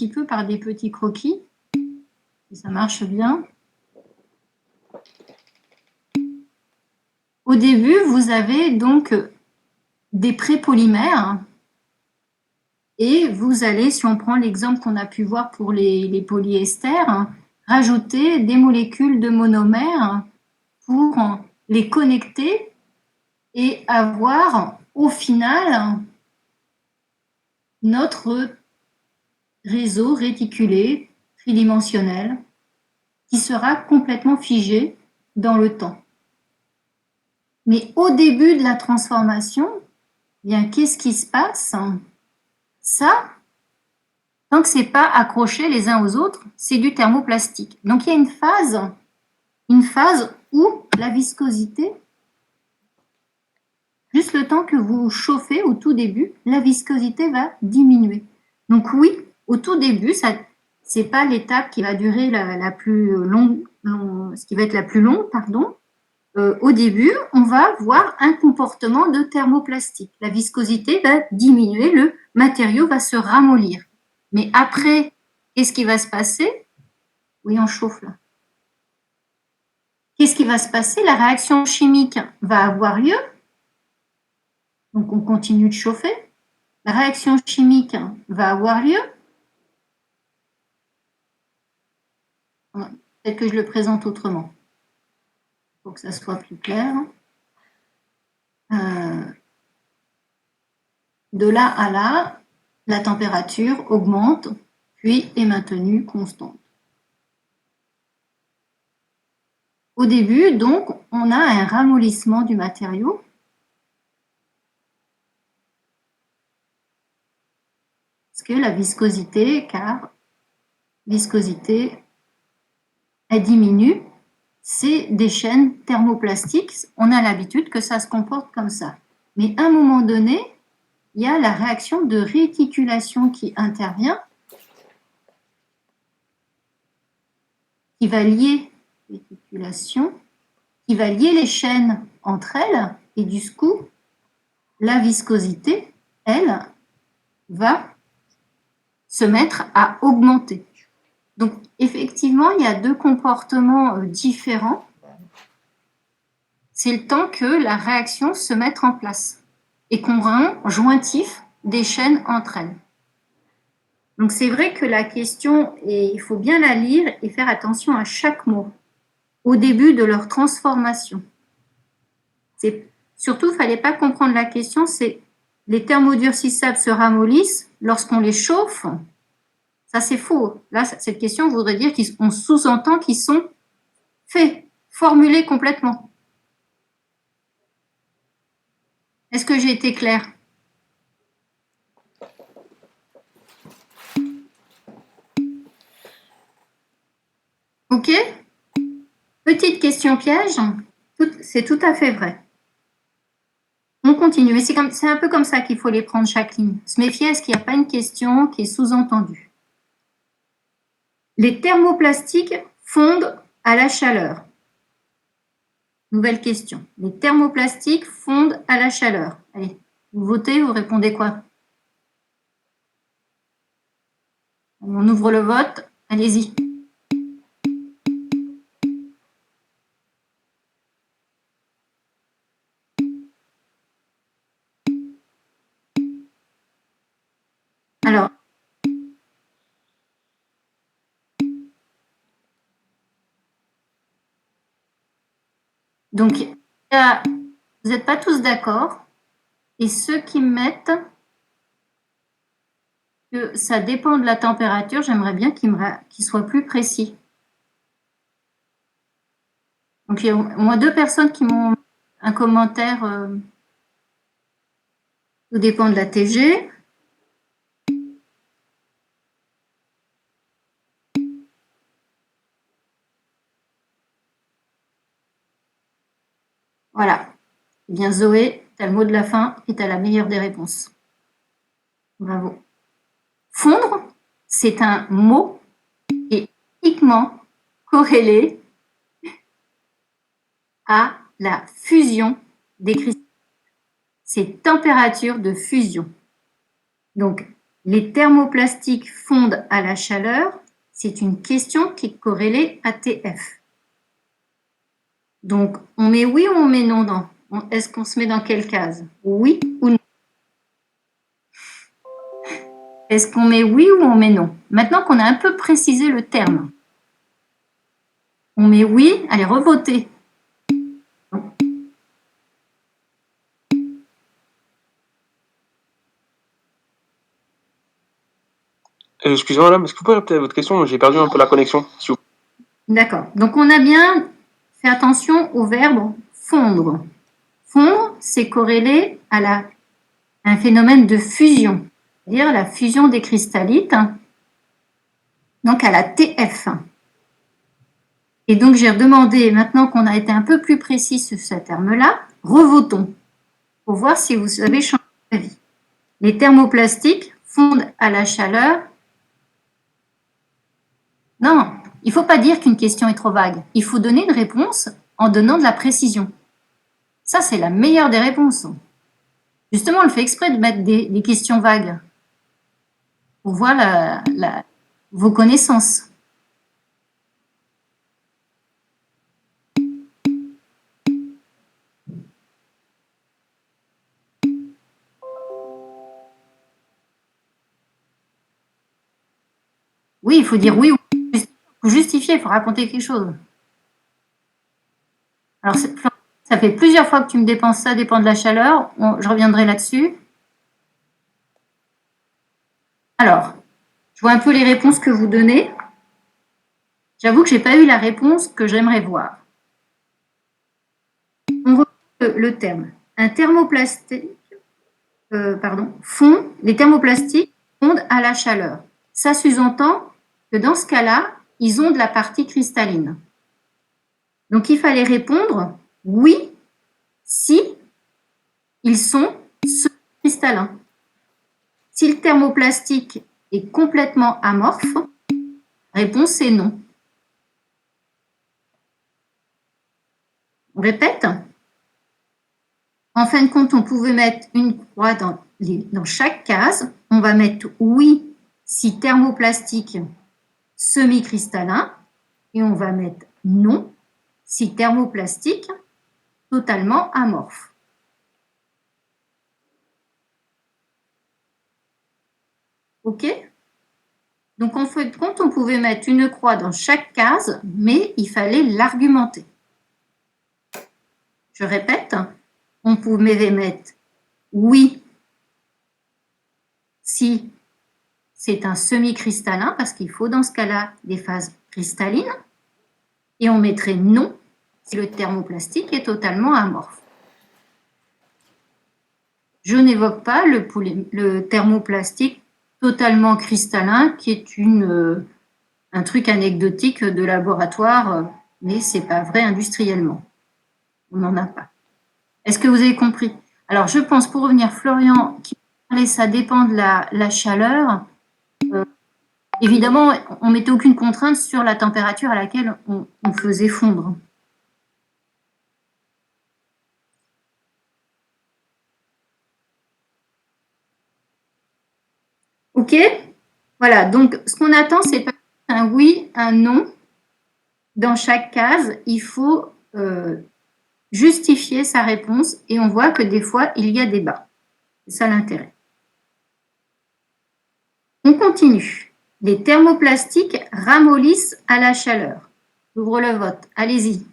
petit peu par des petits croquis, si ça marche bien. Au début, vous avez donc des prépolymères et vous allez, si on prend l'exemple qu'on a pu voir pour les polyesters, rajouter des molécules de monomères pour les connecter et avoir au final notre réseau réticulé tridimensionnel qui sera complètement figé dans le temps. Mais au début de la transformation, bien, qu'est-ce qui se passe? Ça, tant que ce n'est pas accroché les uns aux autres, c'est du thermoplastique. Donc il y a une phase où la viscosité, juste le temps que vous chauffez au tout début, la viscosité va diminuer. Donc oui, au tout début, ce n'est pas l'étape qui va durer la plus longue, ce qui va être la plus longue, pardon. Au début, on va voir un comportement de thermoplastique. La viscosité va diminuer, le matériau va se ramollir. Mais après, qu'est-ce qui va se passer? Oui, on chauffe là. Qu'est-ce qui va se passer? La réaction chimique va avoir lieu. Donc, on continue de chauffer. La réaction chimique va avoir lieu. Peut-être que je le présente autrement, pour que ça soit plus clair. De là à là, la température augmente, puis est maintenue constante. Au début, donc, on a un ramollissement du matériau. Parce que la viscosité, car viscosité, elle diminue. C'est des chaînes thermoplastiques. On a l'habitude que ça se comporte comme ça. Mais à un moment donné, il y a la réaction de réticulation qui intervient, qui va lier réticulation, qui va lier les chaînes entre elles, et du coup, la viscosité, elle, va se mettre à augmenter. Donc, effectivement, il y a deux comportements différents. C'est le temps que la réaction se mette en place et qu'on rend jointif des chaînes entre elles. Donc, c'est vrai que la question, il faut bien la lire et faire attention à chaque mot au début de leur transformation. Surtout, il ne fallait pas comprendre la question, c'est les thermodurcissables se ramollissent lorsqu'on les chauffe. Ça, c'est faux. Là, cette question voudrait dire qu'on sous-entend qu'ils sont faits, formulés complètement. Est-ce que j'ai été claire? Ok? Petite question piège, c'est tout à fait vrai. On continue, mais c'est un peu comme ça qu'il faut les prendre chaque ligne. Se méfier à ce qu'il n'y a pas une question qui est sous-entendue. Les thermoplastiques fondent à la chaleur. Nouvelle question. Les thermoplastiques fondent à la chaleur. Allez, vous votez, vous répondez quoi? On ouvre le vote. Allez-y. Alors, donc, vous n'êtes pas tous d'accord. Et ceux qui mettent que ça dépend de la température, j'aimerais bien qu'ils soient plus précis. Donc, il y a au moins 2 personnes qui m'ont un commentaire. Tout dépend de la TG. Voilà. Eh bien, Zoé, tu as le mot de la fin et tu as la meilleure des réponses. Bravo. Fondre, c'est un mot qui est uniquement corrélé à la fusion des cristaux. C'est température de fusion. Donc, Les thermoplastiques fondent à la chaleur. C'est une question qui est corrélée à TF. Donc, on met oui ou on met non dans? Est-ce qu'on se met dans quelle case? Oui ou non? Est-ce qu'on met oui ou on met non? Maintenant qu'on a un peu précisé le terme, on met oui, allez, revotez. Excusez-moi, madame, est-ce que vous pouvez répéter votre question? J'ai perdu un peu la connexion. D'accord. Donc, on a bien fait attention au verbe fondre. Fondre, c'est corrélé à un phénomène de fusion, c'est-à-dire la fusion des cristallites, donc à la TF. Et donc, j'ai demandé, maintenant qu'on a été un peu plus précis sur ce terme-là, revotons pour voir si vous avez changé d'avis. Les thermoplastiques fondent à la chaleur. Non, il ne faut pas dire qu'une question est trop vague. Il faut donner une réponse en donnant de la précision. Ça, c'est la meilleure des réponses. Justement, on le fait exprès de mettre des questions vagues pour voir vos connaissances. Oui, il faut dire oui ou il faut justifier, il faut raconter quelque chose. Alors, ça fait plusieurs fois que tu me dépenses ça, dépend de la chaleur. Je reviendrai là-dessus. Alors, je vois un peu les réponses que vous donnez. J'avoue que je n'ai pas eu la réponse que j'aimerais voir. On reprend le terme. Un thermoplastique, les thermoplastiques fondent à la chaleur. Ça sous-entend que dans ce cas-là, ils ont de la partie cristalline. Donc, il fallait répondre oui si ils sont cristallins. Si le thermoplastique est complètement amorphe, réponse est non. On répète. En fin de compte, on pouvait mettre une croix dans chaque case. On va mettre oui si thermoplastique semi-cristallin et on va mettre non si thermoplastique totalement amorphe. OK? Donc, en fin de compte, on pouvait mettre une croix dans chaque case, mais il fallait l'argumenter. Je répète, on pouvait mettre oui si c'est un semi-cristallin, parce qu'il faut dans ce cas-là des phases cristallines, et on mettrait non si le thermoplastique est totalement amorphe. Je n'évoque pas le thermoplastique totalement cristallin, qui est un truc anecdotique de laboratoire, mais ce n'est pas vrai industriellement. On n'en a pas. Est-ce que vous avez compris? Alors, je pense, pour revenir, Florian, qui parlait, ça dépend de la chaleur. Évidemment, on ne mettait aucune contrainte sur la température à laquelle on faisait fondre. OK? Voilà, donc ce qu'on attend, c'est pas un oui, un non. Dans chaque case, il faut justifier sa réponse et on voit que des fois, il y a débat. C'est ça l'intérêt. On continue. Les thermoplastiques ramollissent à la chaleur. J'ouvre le vote. Allez-y.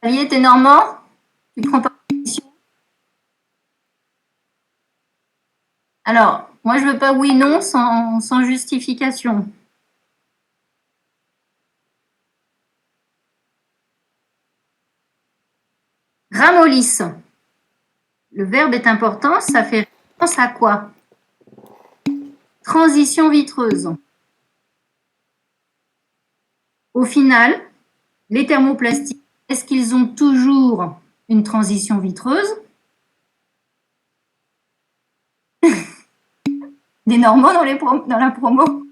Xavier, t'es normand? Tu prends pas position? Alors, moi, je veux pas oui, non sans justification. Ramollissent. Le verbe est important, ça fait référence à quoi? Transition vitreuse. Au final, les thermoplastiques, est-ce qu'ils ont toujours une transition vitreuse? Des Normands dans la promo?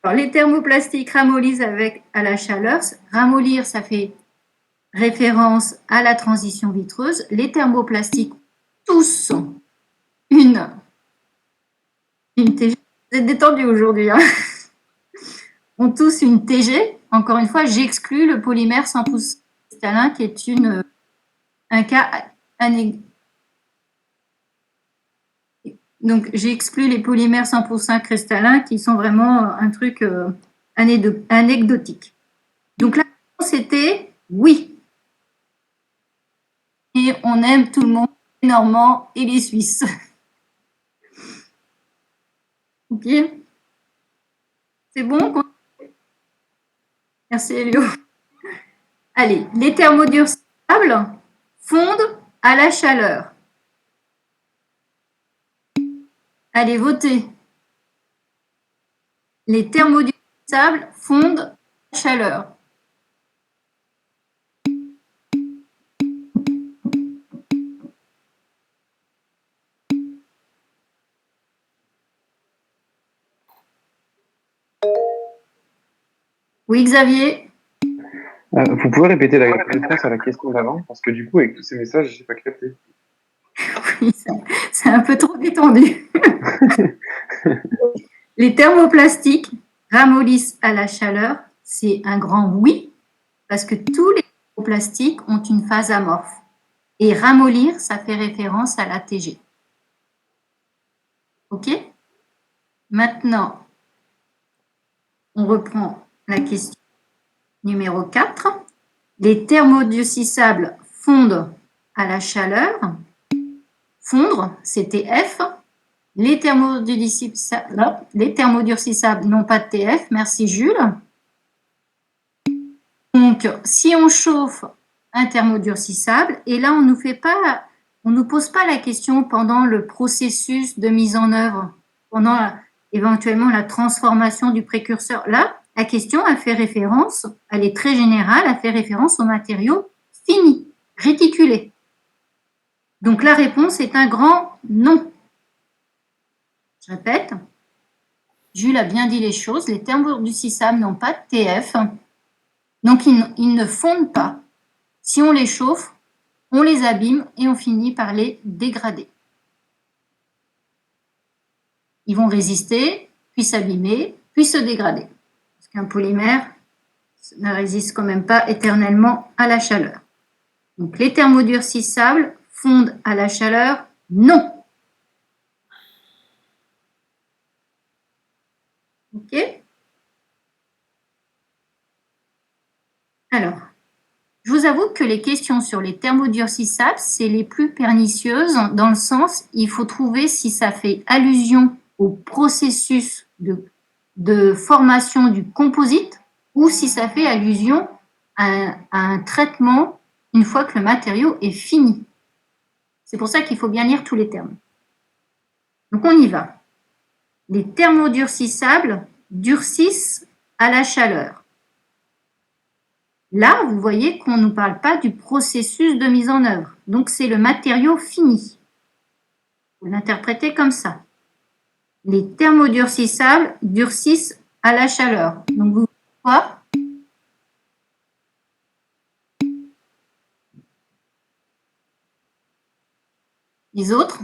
Alors, les thermoplastiques ramollissent à la chaleur. Ramollir, ça fait référence à la transition vitreuse. Les thermoplastiques, tous une TG. Vous êtes détendus aujourd'hui, hein, ont tous une TG. Encore une fois, j'exclus le polymère 100% cristallin qui est un cas donc j'ai exclu les polymères 100% cristallins qui sont vraiment un truc anecdotique. Donc la réponse était oui. Et on aime tout le monde, les Normands et les Suisses. Ok. C'est bon? Merci Elio. Allez, les thermodurcisables fondent à la chaleur. Allez, votez. Les thermodurcisables fondent à la chaleur. Oui, Xavier? Vous pouvez répéter la réponse à la question d'avant, parce que du coup, avec tous ces messages, j'ai pas capté. Oui, c'est un peu trop détendu. Les thermoplastiques ramollissent à la chaleur, c'est un grand oui, parce que tous les thermoplastiques ont une phase amorphe. Et ramollir, ça fait référence à la TG. Ok? Maintenant, on reprend la question numéro 4. Les thermodurcissables fondent à la chaleur. Fondre, c'était F. Les thermodurcissables n'ont pas de TF. Merci Jules. Donc, si on chauffe un thermodurcissable, et là, on ne nous pose pas la question pendant le processus de mise en œuvre, pendant éventuellement la transformation du précurseur. Là, la question, elle fait référence, elle est très générale, elle fait référence au matériau fini, réticulé. Donc, la réponse est un grand non. Je répète, Jules a bien dit les choses, les thermodurcissables n'ont pas de TF, donc ils ne fondent pas. Si on les chauffe, on les abîme et on finit par les dégrader. Ils vont résister, puis s'abîmer, puis se dégrader. Parce qu'un polymère ne résiste quand même pas éternellement à la chaleur. Donc les thermodurcissables fondent à la chaleur? Non. Ok? Alors, je vous avoue que les questions sur les thermodurcissables, c'est les plus pernicieuses dans le sens, il faut trouver si ça fait allusion au processus de formation du composite ou si ça fait allusion à un traitement une fois que le matériau est fini. C'est pour ça qu'il faut bien lire tous les termes. Donc on y va. Les thermodurcissables durcissent à la chaleur. Là, vous voyez qu'on ne nous parle pas du processus de mise en œuvre. Donc, c'est le matériau fini. Vous l'interprétez comme ça. Les thermodurcissables durcissent à la chaleur. Donc, vous voyez quoi? Les autres?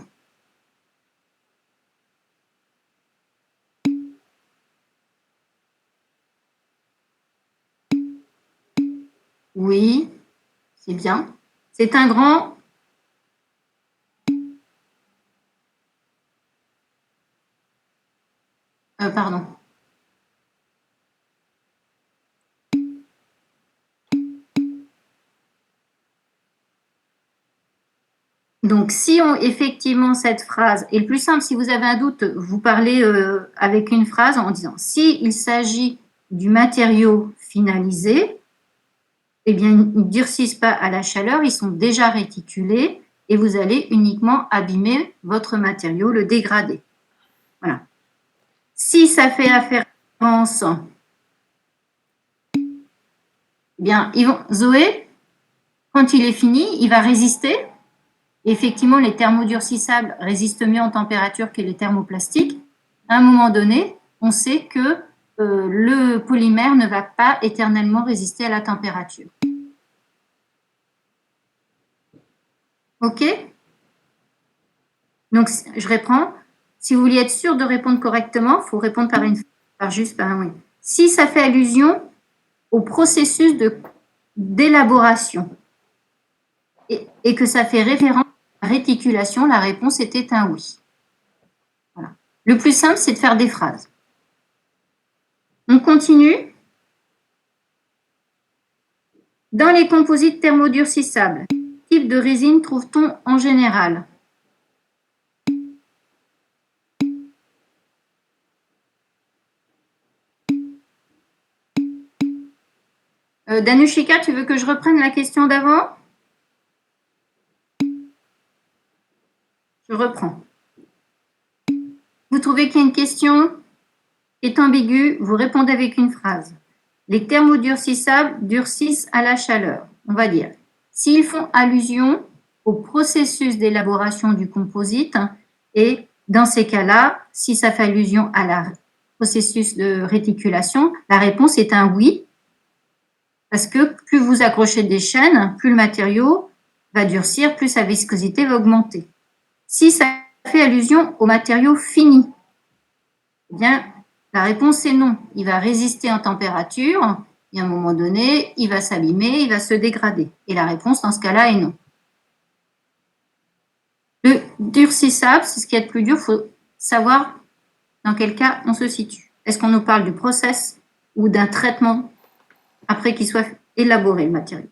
Oui, c'est bien. C'est un grand... pardon. Donc, si on effectivement cette phrase, et le plus simple, si vous avez un doute, vous parlez avec une phrase en disant « S'il s'agit du matériau finalisé, eh bien, ils ne durcissent pas à la chaleur, ils sont déjà réticulés et vous allez uniquement abîmer votre matériau, le dégrader. » Voilà. Si ça fait référence, eh bien, Zoé, quand il est fini, il va résister. Effectivement, les thermodurcissables résistent mieux en température que les thermoplastiques. À un moment donné, on sait que le polymère ne va pas éternellement résister à la température. OK? Donc, je reprends. Si vous voulez être sûr de répondre correctement, il faut répondre par juste par un oui. Si ça fait allusion au processus d'élaboration et que ça fait référence à la réticulation, la réponse était un oui. Voilà. Le plus simple, c'est de faire des phrases. On continue. Dans les composites thermodurcissables, quel type de résine trouve-t-on en général? Danushika, tu veux que je reprenne la question d'avant? Je reprends. Vous trouvez qu'il y a une question qui est ambiguë, vous répondez avec une phrase. Les thermodurcissables durcissent à la chaleur. On va dire, s'ils font allusion au processus d'élaboration du composite, et dans ces cas-là, si ça fait allusion à la processus de réticulation, la réponse est un oui, parce que plus vous accrochez des chaînes, plus le matériau va durcir, plus sa viscosité va augmenter. Si ça fait allusion au matériau fini, eh bien, la réponse est non. Il va résister en température et à un moment donné, il va s'abîmer, il va se dégrader. Et la réponse dans ce cas-là est non. Le durcissable, c'est ce qui est le plus dur, il faut savoir dans quel cas on se situe. Est-ce qu'on nous parle du process ou d'un traitement après qu'il soit élaboré, le matériau?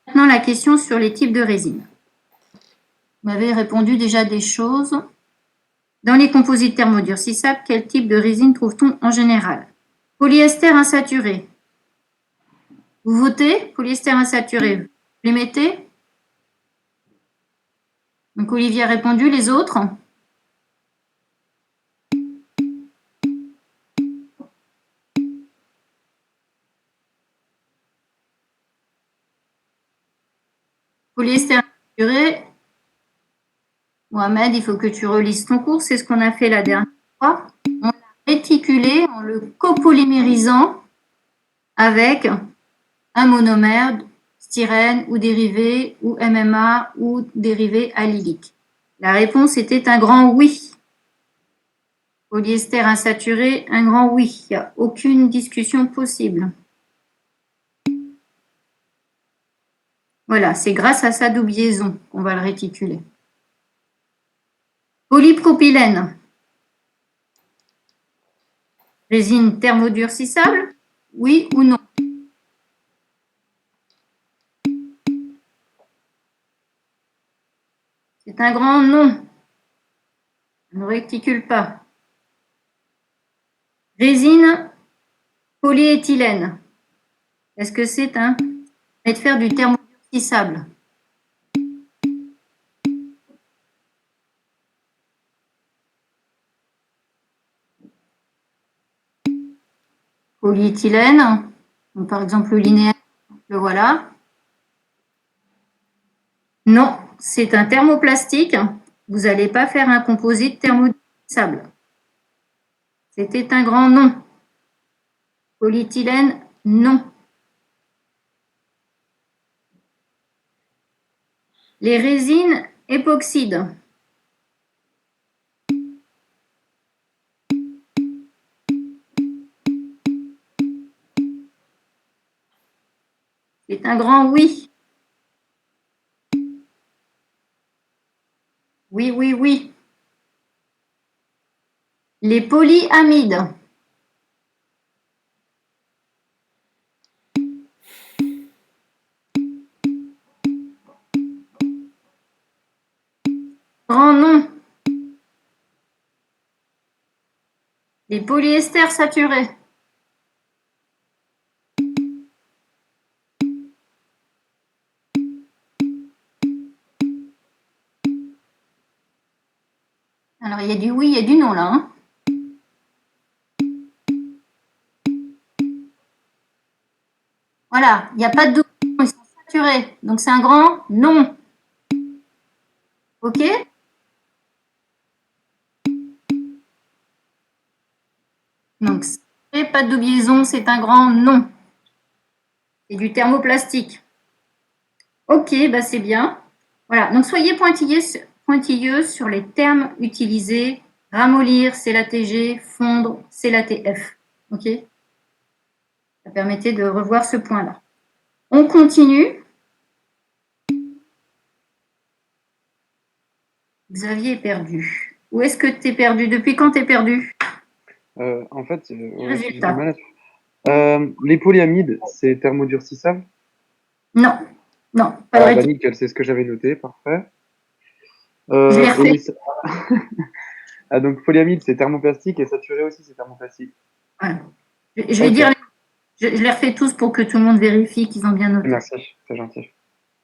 Maintenant, la question sur les types de résine. Vous m'avez répondu déjà des choses. Dans les composites thermodurcissables, quel type de résine trouve-t-on en général? Polyester insaturé. Vous votez? Polyester insaturé. Vous les mettez? Donc Olivier a répondu. Les autres? Polyester insaturé. Mohamed, il faut que tu relises ton cours. C'est ce qu'on a fait la dernière fois. On l'a réticulé en le copolymérisant avec un monomère, styrène ou dérivé, ou MMA ou dérivé allylique. La réponse était un grand oui. Polyester insaturé, un grand oui. Il n'y a aucune discussion possible. Voilà, c'est grâce à sa double liaison qu'on va le réticuler. Polypropylène. Résine thermodurcissable, oui ou non? C'est un grand non. On ne réticule pas. Résine polyéthylène. Est-ce que c'est un de faire du thermodurcissable? Polyéthylène, donc par exemple le linéaire, le voilà. Non, c'est un thermoplastique. Vous n'allez pas faire un composite thermodurcissable. C'était un grand non. Polyéthylène, non. Les résines époxydes. C'est un grand oui. Oui, oui, oui. Les polyamides. Grand non. Les polyesters saturés. Alors, il y a du oui, il y a du non là. Hein. Voilà, il n'y a pas de double, ils sont saturés. Donc, c'est un grand non. OK? Donc, pas de liaison, c'est un grand non. C'est du thermoplastique. Ok, bah c'est bien. Voilà, donc soyez pointilleux sur les termes utilisés. Ramollir, c'est l'ATG. Fondre, c'est l'ATF. Ok? Ça permettait de revoir ce point-là. On continue. Xavier est perdu. Où est-ce que tu es perdu? Depuis quand tu es perdu? En fait, ouais, j'ai du Résultat. mal à... les polyamides, c'est thermodurcissable? Non, non, pas de Ah, bah résultat. nickel, c'est ce que j'avais noté, parfait. Je l'ai Et refait. Ah, donc polyamide, c'est thermoplastique et saturé aussi, c'est thermoplastique. Voilà. Je vais Ok, dire, je les refais tous pour que tout le monde vérifie qu'ils ont bien noté. merci, c'est gentil.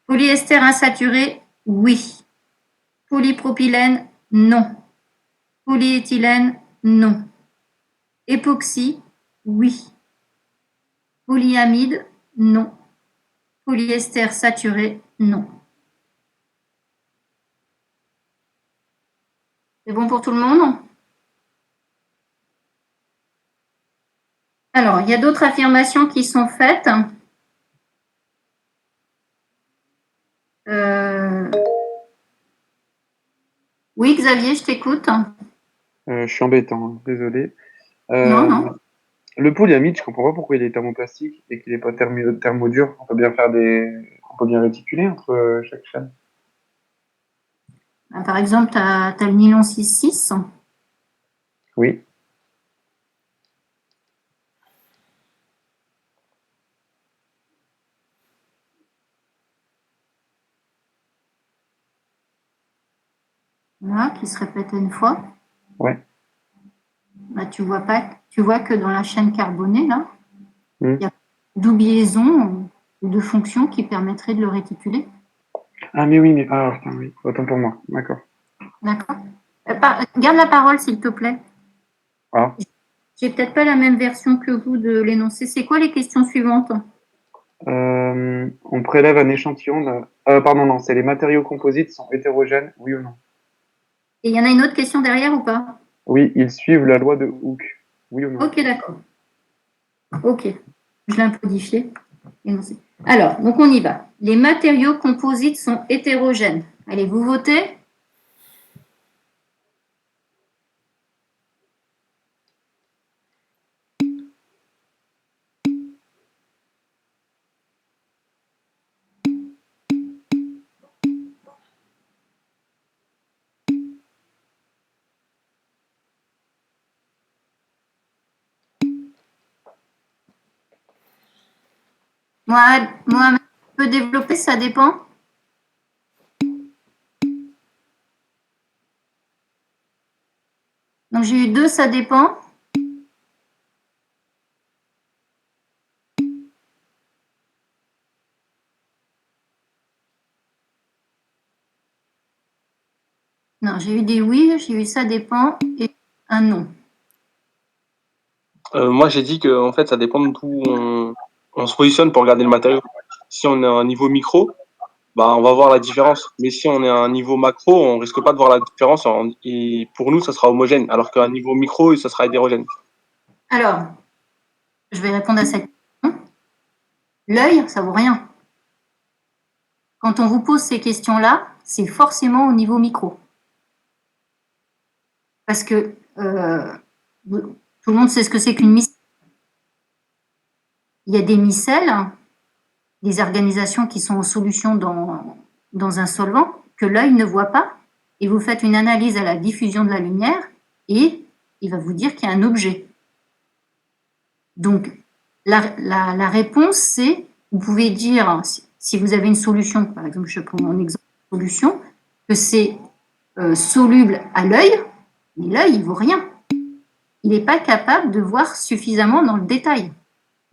Polyester insaturé, oui. Polypropylène, non. Polyéthylène, non. Époxy, oui. Polyamide, non. Polyester saturé, non. C'est bon pour tout le monde? Alors, il y a d'autres affirmations qui sont faites. Oui, Xavier, je t'écoute. Je suis embêtant, hein, désolé. Non, non. Le polyamide, je comprends pas pourquoi il est thermoplastique et qu'il n'est pas thermodur. On peut bien faire on peut bien réticuler entre chaque chaîne. Par exemple, tu as le nylon 6,6. Oui. Là, qui se répète une fois. Ouais. Bah, tu vois que dans la chaîne carbonée, là, Mm. il y a double liaison ou de fonctions qui permettraient de le réticuler. Ah, mais oui, mais. Ah, putain, oui. Autant pour moi. D'accord. D'accord. Garde la parole, s'il te plaît. Ah. J'ai peut-être pas la même version que vous de l'énoncé. C'est quoi les questions suivantes? On prélève un échantillon. Pardon, non, c'est les matériaux composites sont hétérogènes, oui ou non? Et il y en a une autre question derrière ou pas? Oui, ils suivent la loi de Hooke, oui ou non? Ok, d'accord. Ok, je l'ai un peu modifié. Énoncé. Alors, donc on y va. Les matériaux composites sont hétérogènes. Allez, vous votez? Moi, je peux développer, ça dépend. Donc j'ai eu 2, ça dépend. Non, j'ai eu des oui, j'ai eu ça dépend et un non. Moi, j'ai dit que en fait, ça dépend de d'où on se positionne pour regarder le matériau. Si on est à un niveau micro, bah, on va voir la différence. Mais si on est à un niveau macro, on risque pas de voir la différence. Et pour nous, ça sera homogène. Alors qu'à un niveau micro, ça sera hétérogène. Alors, je vais répondre à cette question. L'œil, ça vaut rien. Quand on vous pose ces questions-là, c'est forcément au niveau micro. Parce que tout le monde sait ce que c'est qu'une micelle. Il y a des micelles, des organisations qui sont en solution dans un solvant que l'œil ne voit pas. Et vous faites une analyse à la diffusion de la lumière et il va vous dire qu'il y a un objet. Donc, la réponse, c'est, vous pouvez dire, si vous avez une solution, par exemple, je prends mon exemple de solution, que c'est soluble à l'œil, mais l'œil, il ne vaut rien. Il n'est pas capable de voir suffisamment dans le détail.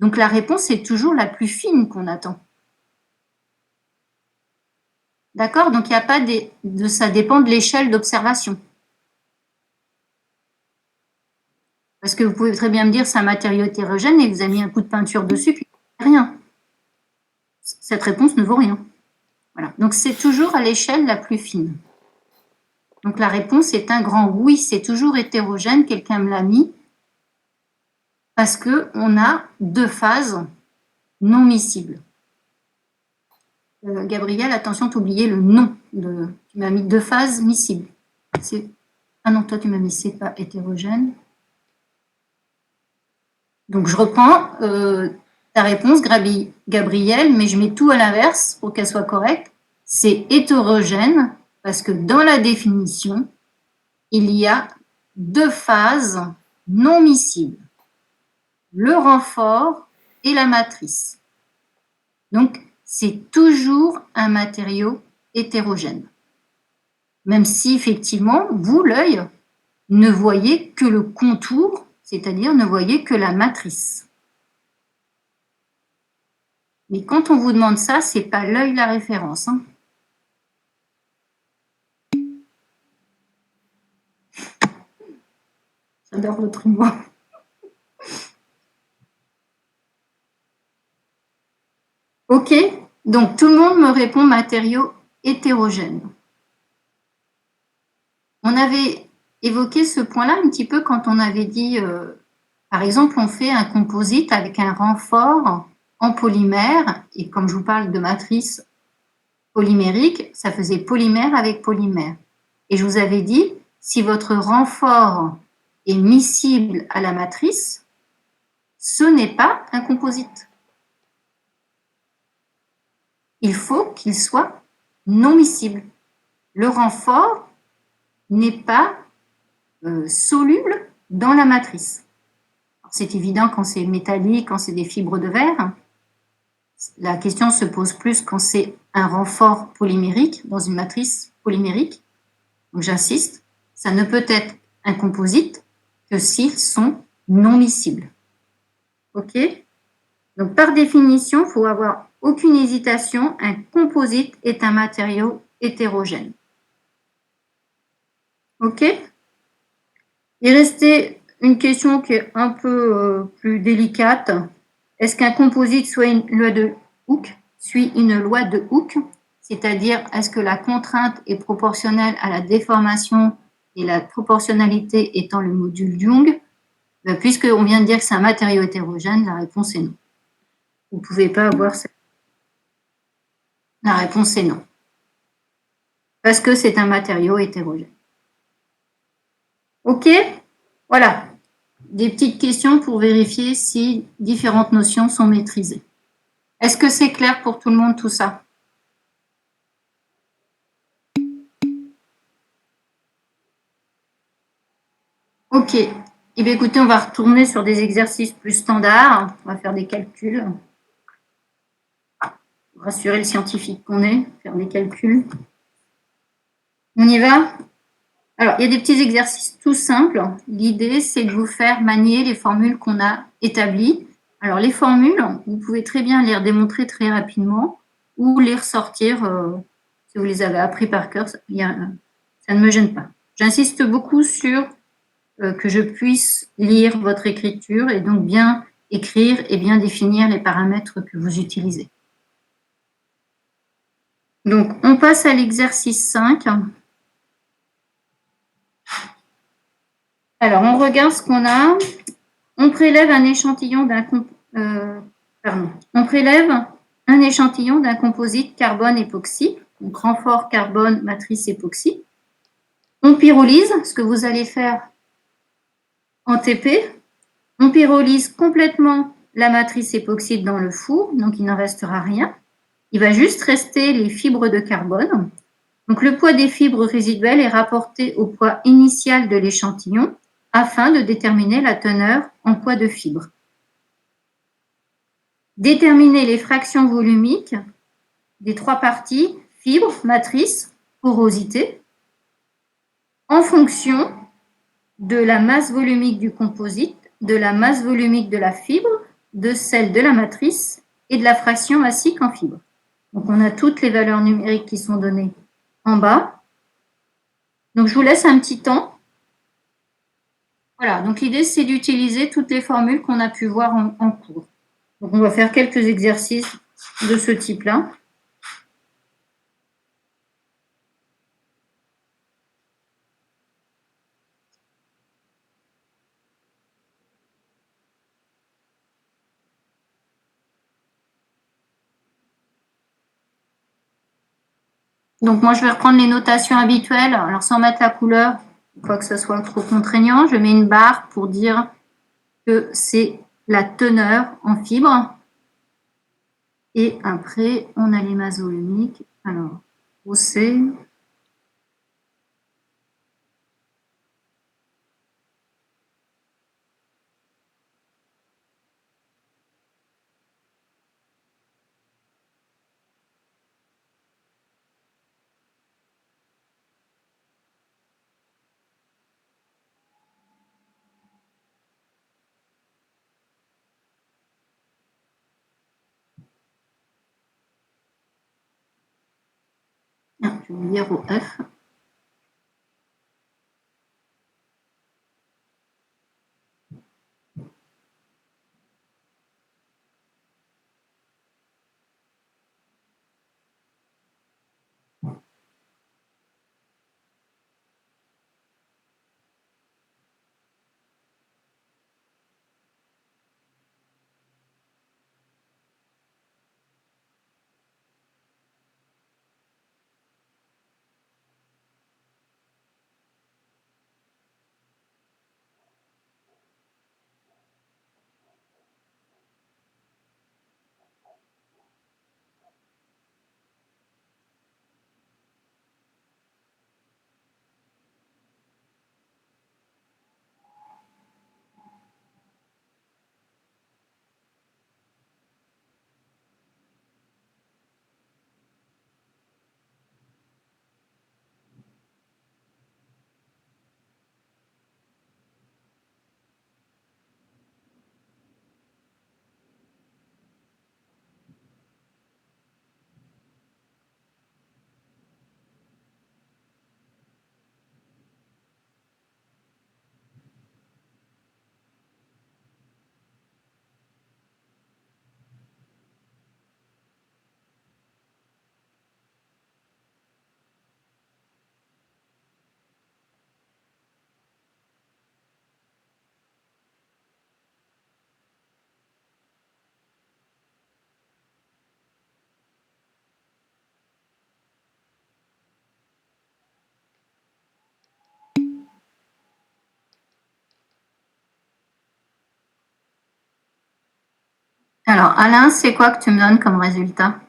Donc, la réponse est toujours la plus fine qu'on attend. D'accord? Donc, il n'y a pas ça dépend de l'échelle d'observation. Parce que vous pouvez très bien me dire c'est un matériau hétérogène et vous avez mis un coup de peinture dessus, puis rien. Cette réponse ne vaut rien. Voilà. Donc, c'est toujours à l'échelle la plus fine. Donc, la réponse est un grand oui, c'est toujours hétérogène, quelqu'un me l'a mis. parce qu'on a deux phases non miscibles. Gabriel, attention, tu oublié le nom. Tu m'as mis deux phases miscibles. Ah non, toi, tu m'as mis c'est pas hétérogène. Donc, je reprends ta réponse, Gabriel, mais je mets tout à l'inverse pour qu'elle soit correcte. C'est hétérogène parce que dans la définition, il y a deux phases non miscibles, le renfort et la matrice. Donc, c'est toujours un matériau hétérogène. Même si, effectivement, vous, l'œil, ne voyez que le contour, c'est-à-dire ne voyez que la matrice. Mais quand on vous demande ça, c'est pas l'œil la référence. Hein. J'adore l'autre moi. Ok, donc tout le monde me répond matériaux hétérogènes. On avait évoqué ce point-là un petit peu quand on avait dit, par exemple, on fait un composite avec un renfort en polymère, et comme je vous parle de matrice polymérique, ça faisait polymère avec polymère. Et je vous avais dit, si votre renfort est miscible à la matrice, ce n'est pas un composite. Il faut qu'il soit non miscible. Le renfort n'est pas soluble dans la matrice. C'est évident quand c'est métallique, quand c'est des fibres de verre. La question se pose plus quand c'est un renfort polymérique dans une matrice polymérique. Donc j'insiste, ça ne peut être un composite que s'ils sont non miscibles. Ok? Donc par définition, il faut avoir aucune hésitation, un composite est un matériau hétérogène. Ok? Il restait une question qui est un peu plus délicate. Est-ce qu'un composite suit une loi de Hooke, c'est-à-dire est-ce que la contrainte est proportionnelle à la déformation et la proportionnalité étant le module Young? Puisqu'on vient de dire que c'est un matériau hétérogène, la réponse est non. Vous ne pouvez pas avoir ça. La réponse est non. Parce que c'est un matériau hétérogène. Ok? Voilà. Des petites questions pour vérifier si différentes notions sont maîtrisées. Est-ce que c'est clair pour tout le monde tout ça? Ok. Eh bien, écoutez, on va retourner sur des exercices plus standards. On va faire des calculs. Pour rassurer le scientifique qu'on est, faire des calculs. On y va? Alors, il y a des petits exercices tout simples. L'idée, c'est de vous faire manier les formules qu'on a établies. Alors, les formules, vous pouvez très bien les démontrer très rapidement ou les ressortir si vous les avez appris par cœur. Ça ne me gêne pas. J'insiste beaucoup sur que je puisse lire votre écriture et donc bien écrire et bien définir les paramètres que vous utilisez. Donc, on passe à l'exercice 5. Alors, on regarde ce qu'on a. On prélève un échantillon d'un composite carbone-époxy, donc renfort carbone, matrice époxy. On pyrolyse, ce que vous allez faire en TP. On pyrolyse complètement la matrice époxyde dans le four, donc il n'en restera rien. Il va juste rester les fibres de carbone. Donc le poids des fibres résiduelles est rapporté au poids initial de l'échantillon afin de déterminer la teneur en poids de fibres. Déterminer les fractions volumiques des trois parties, fibres, matrice, porosité, en fonction de la masse volumique du composite, de la masse volumique de la fibre, de celle de la matrice et de la fraction massique en fibre. Donc on a toutes les valeurs numériques qui sont données en bas. Donc je vous laisse un petit temps. Voilà, donc l'idée c'est d'utiliser toutes les formules qu'on a pu voir en cours. Donc on va faire quelques exercices de ce type-là. Donc moi, je vais reprendre les notations habituelles. Alors sans mettre la couleur, quoi que ce soit trop contraignant, je mets une barre pour dire que c'est la teneur en fibre. Et après, on a les masos uniques. Alors, OC. Ah, je vais lire au F. Alors, Alain, c'est quoi que tu me donnes comme résultat?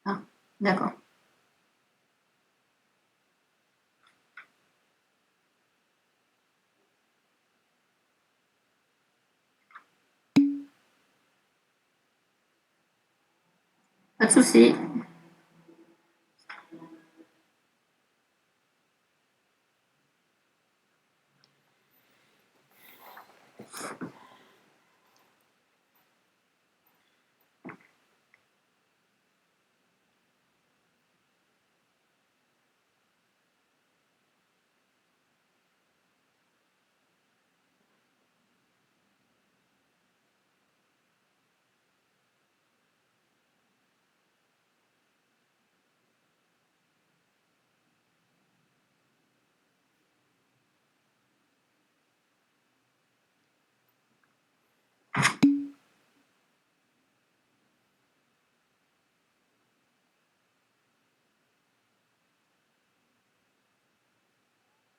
Ah, d'accord. Pas de souci.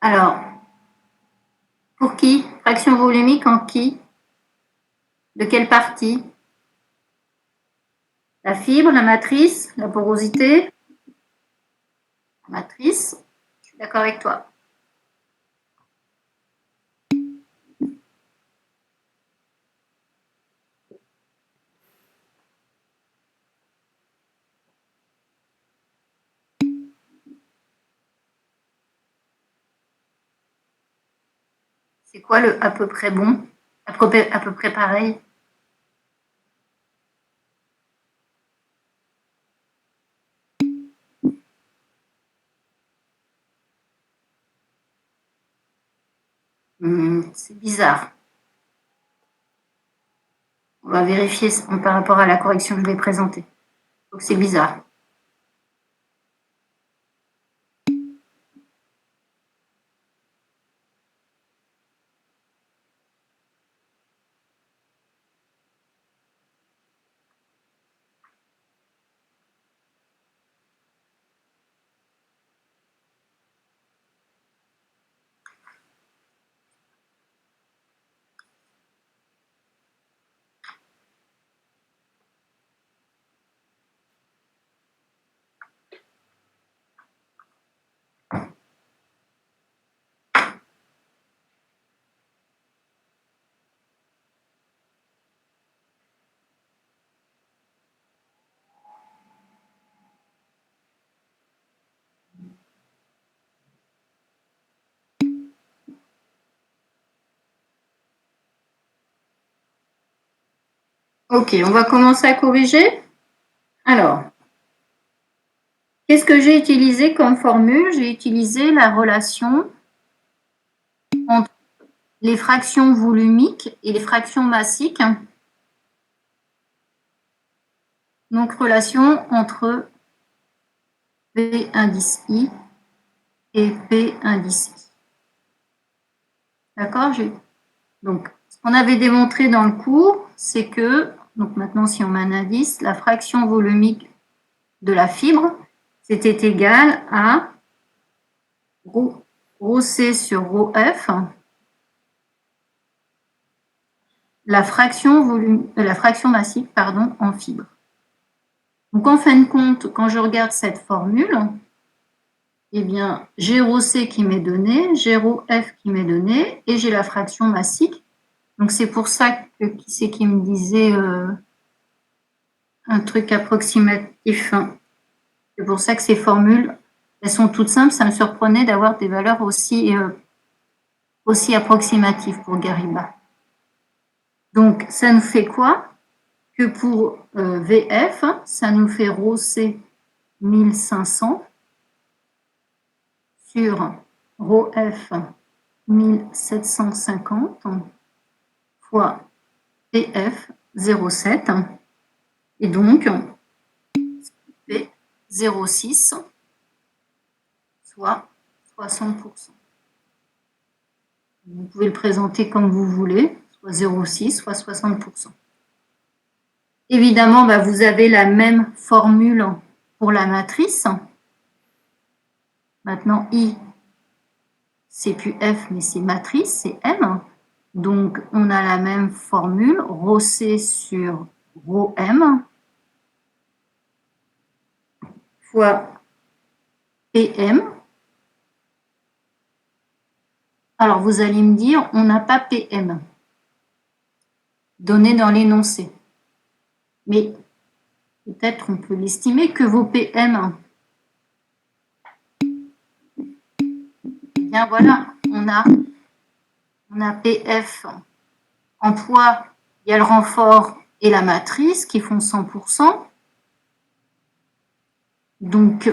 Alors, pour qui? Fraction volumique en qui? De quelle partie? La fibre, la matrice, la porosité? La matrice. Je suis d'accord avec toi. C'est quoi le à peu près bon? À peu près pareil? C'est bizarre. On va vérifier par rapport à la correction que je vais présenter. Donc c'est bizarre. Ok, on va commencer à corriger. Alors, qu'est-ce que j'ai utilisé comme formule? J'ai utilisé la relation entre les fractions volumiques et les fractions massiques. Donc, relation entre P indice I et P indice I. D'accord? Donc, ce qu'on avait démontré dans le cours, c'est que, donc maintenant si on met un indice, la fraction volumique de la fibre, c'était égal à ρ C sur ρ F, la fraction massique en fibre. Donc en fin de compte, quand je regarde cette formule, eh bien, j'ai ρ C qui m'est donné, j'ai ρ F qui m'est donné, et j'ai la fraction massique. Donc c'est pour ça que qui c'est qui me disait un truc approximatif. C'est pour ça que ces formules, elles sont toutes simples. Ça me surprenait d'avoir des valeurs aussi approximatives pour Gariba. Donc, ça nous fait quoi? Que pour VF, ça nous fait ρ C 1500 sur ρ F 1750 fois PF 0,7. Et donc, P 0,6, soit 60%. Vous pouvez le présenter comme vous voulez, soit 0,6, soit 60%. Évidemment, vous avez la même formule pour la matrice. Maintenant, I, c'est plus F, mais c'est matrice, c'est M. Donc, on a la même formule, ρ C sur ρ M fois PM. Alors, vous allez me dire, on n'a pas PM donné dans l'énoncé. Mais peut-être on peut l'estimer que vos PM, eh bien voilà, on a PF en poids, il y a le renfort et la matrice qui font 100%. Donc,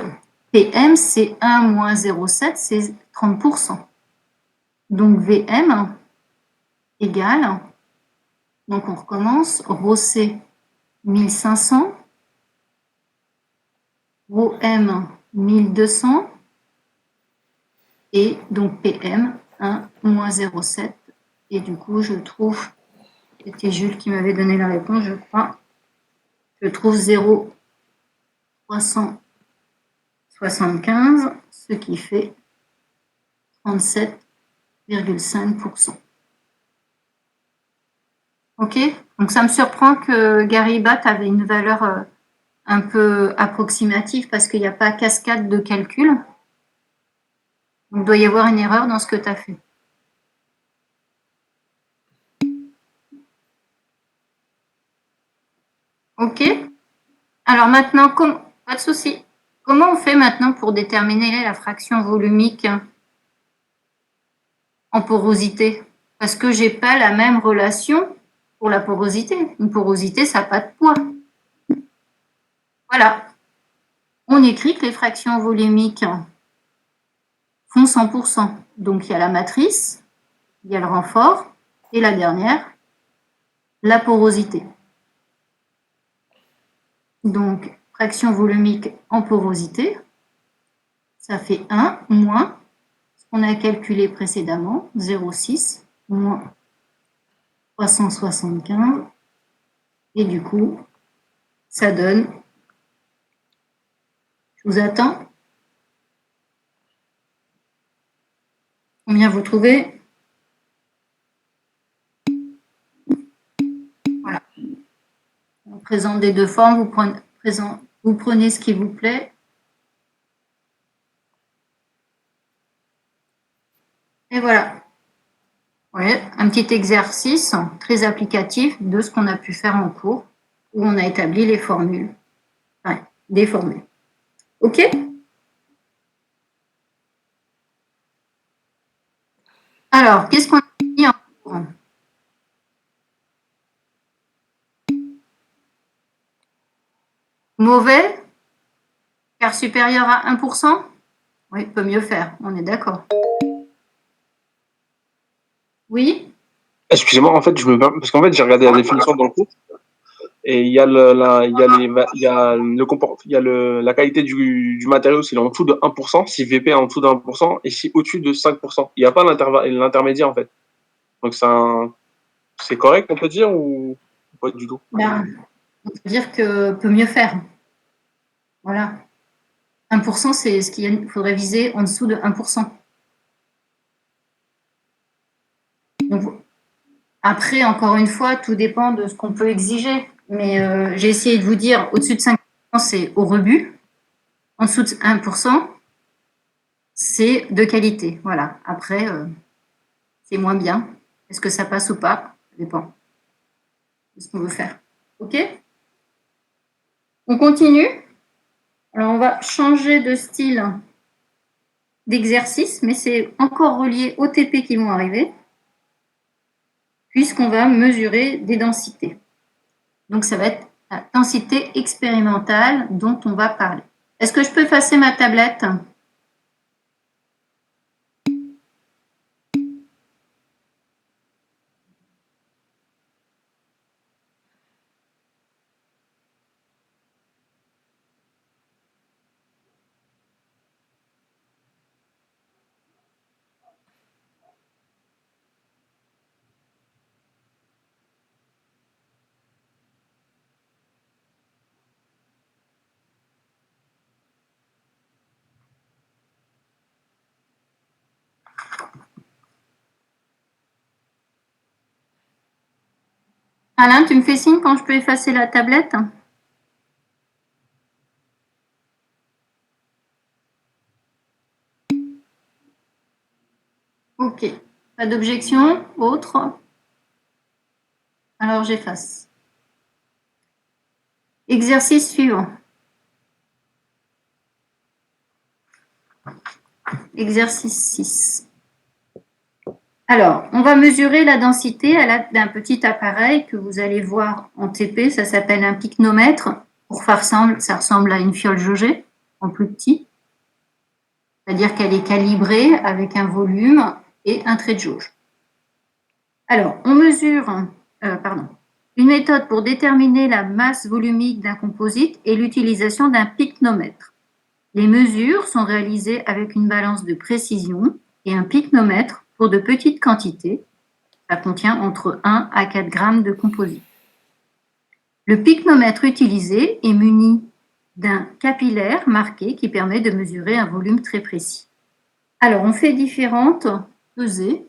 PM, c'est 1 moins 0,7, c'est 30%. Donc, VM égale, donc on recommence, ρ C 1500, ρ M 1200, et donc PM 1 moins 0,7. Et du coup, je trouve, c'était Jules qui m'avait donné la réponse, je crois, je trouve 0,375, ce qui fait 37,5%. Ok? Donc ça me surprend que Garibat avait une valeur un peu approximative parce qu'il n'y a pas cascade de calcul. Donc il doit y avoir une erreur dans ce que tu as fait. Ok? Alors maintenant, pas de souci. Comment on fait maintenant pour déterminer la fraction volumique en porosité? Parce que je n'ai pas la même relation pour la porosité. Une porosité, ça n'a pas de poids. Voilà. On écrit que les fractions volumiques font 100%. Donc il y a la matrice il y a le renfort. Et la dernière, la porosité. Donc, fraction volumique en porosité, ça fait 1 moins ce qu'on a calculé précédemment, 0,6 moins 375. Et du coup, ça donne, je vous attends, combien vous trouvez? Voilà. On présente des deux formes, vous prenez ce qui vous plaît. Et voilà. Ouais, un petit exercice très applicatif de ce qu'on a pu faire en cours, où on a établi les formules, enfin, des formules. OK? Alors, qu'est-ce qu'on a dit en cours? Mauvais, car supérieur à 1%? Oui, peut mieux faire, on est d'accord. Oui? Excusez-moi, en fait, je me permets, parce qu'en fait, j'ai regardé la définition dans le cours, et il y a la qualité du matériau, s'il est en dessous de 1%, si VP est en dessous de 1%, et si au-dessus de 5%. Il n'y a pas l'intermédiaire, en fait. Donc, c'est correct, on peut dire, ou pas du tout? Ben, on peut dire que peut mieux faire. Voilà. 1%, c'est ce qu'il faudrait viser en dessous de 1%. Donc, après, encore une fois, tout dépend de ce qu'on peut exiger. Mais j'ai essayé de vous dire, au-dessus de 5%, c'est au rebut. En dessous de 1%, c'est de qualité. Voilà. Après, c'est moins bien. Est-ce que ça passe ou pas? Ça dépend de ce qu'on veut faire. OK? On continue. Alors, on va changer de style d'exercice, mais c'est encore relié aux TP qui vont arriver, puisqu'on va mesurer des densités. Donc, ça va être la densité expérimentale dont on va parler. Est-ce que je peux effacer ma tablette? Alain, tu me fais signe quand je peux effacer la tablette? Ok. Pas d'objection? Autre? Alors j'efface. Exercice suivant. Exercice 6. Alors, on va mesurer la densité à l'aide d'un petit appareil que vous allez voir en TP, ça s'appelle un pycnomètre. Pour faire simple, ça ressemble à une fiole jaugée, en plus petit. C'est-à-dire qu'elle est calibrée avec un volume et un trait de jauge. Alors, on mesure, une méthode pour déterminer la masse volumique d'un composite est l'utilisation d'un pycnomètre. Les mesures sont réalisées avec une balance de précision et un pycnomètre pour de petites quantités. Ça contient entre 1 à 4 grammes de composite. Le pycnomètre utilisé est muni d'un capillaire marqué qui permet de mesurer un volume très précis. Alors, on fait différentes pesées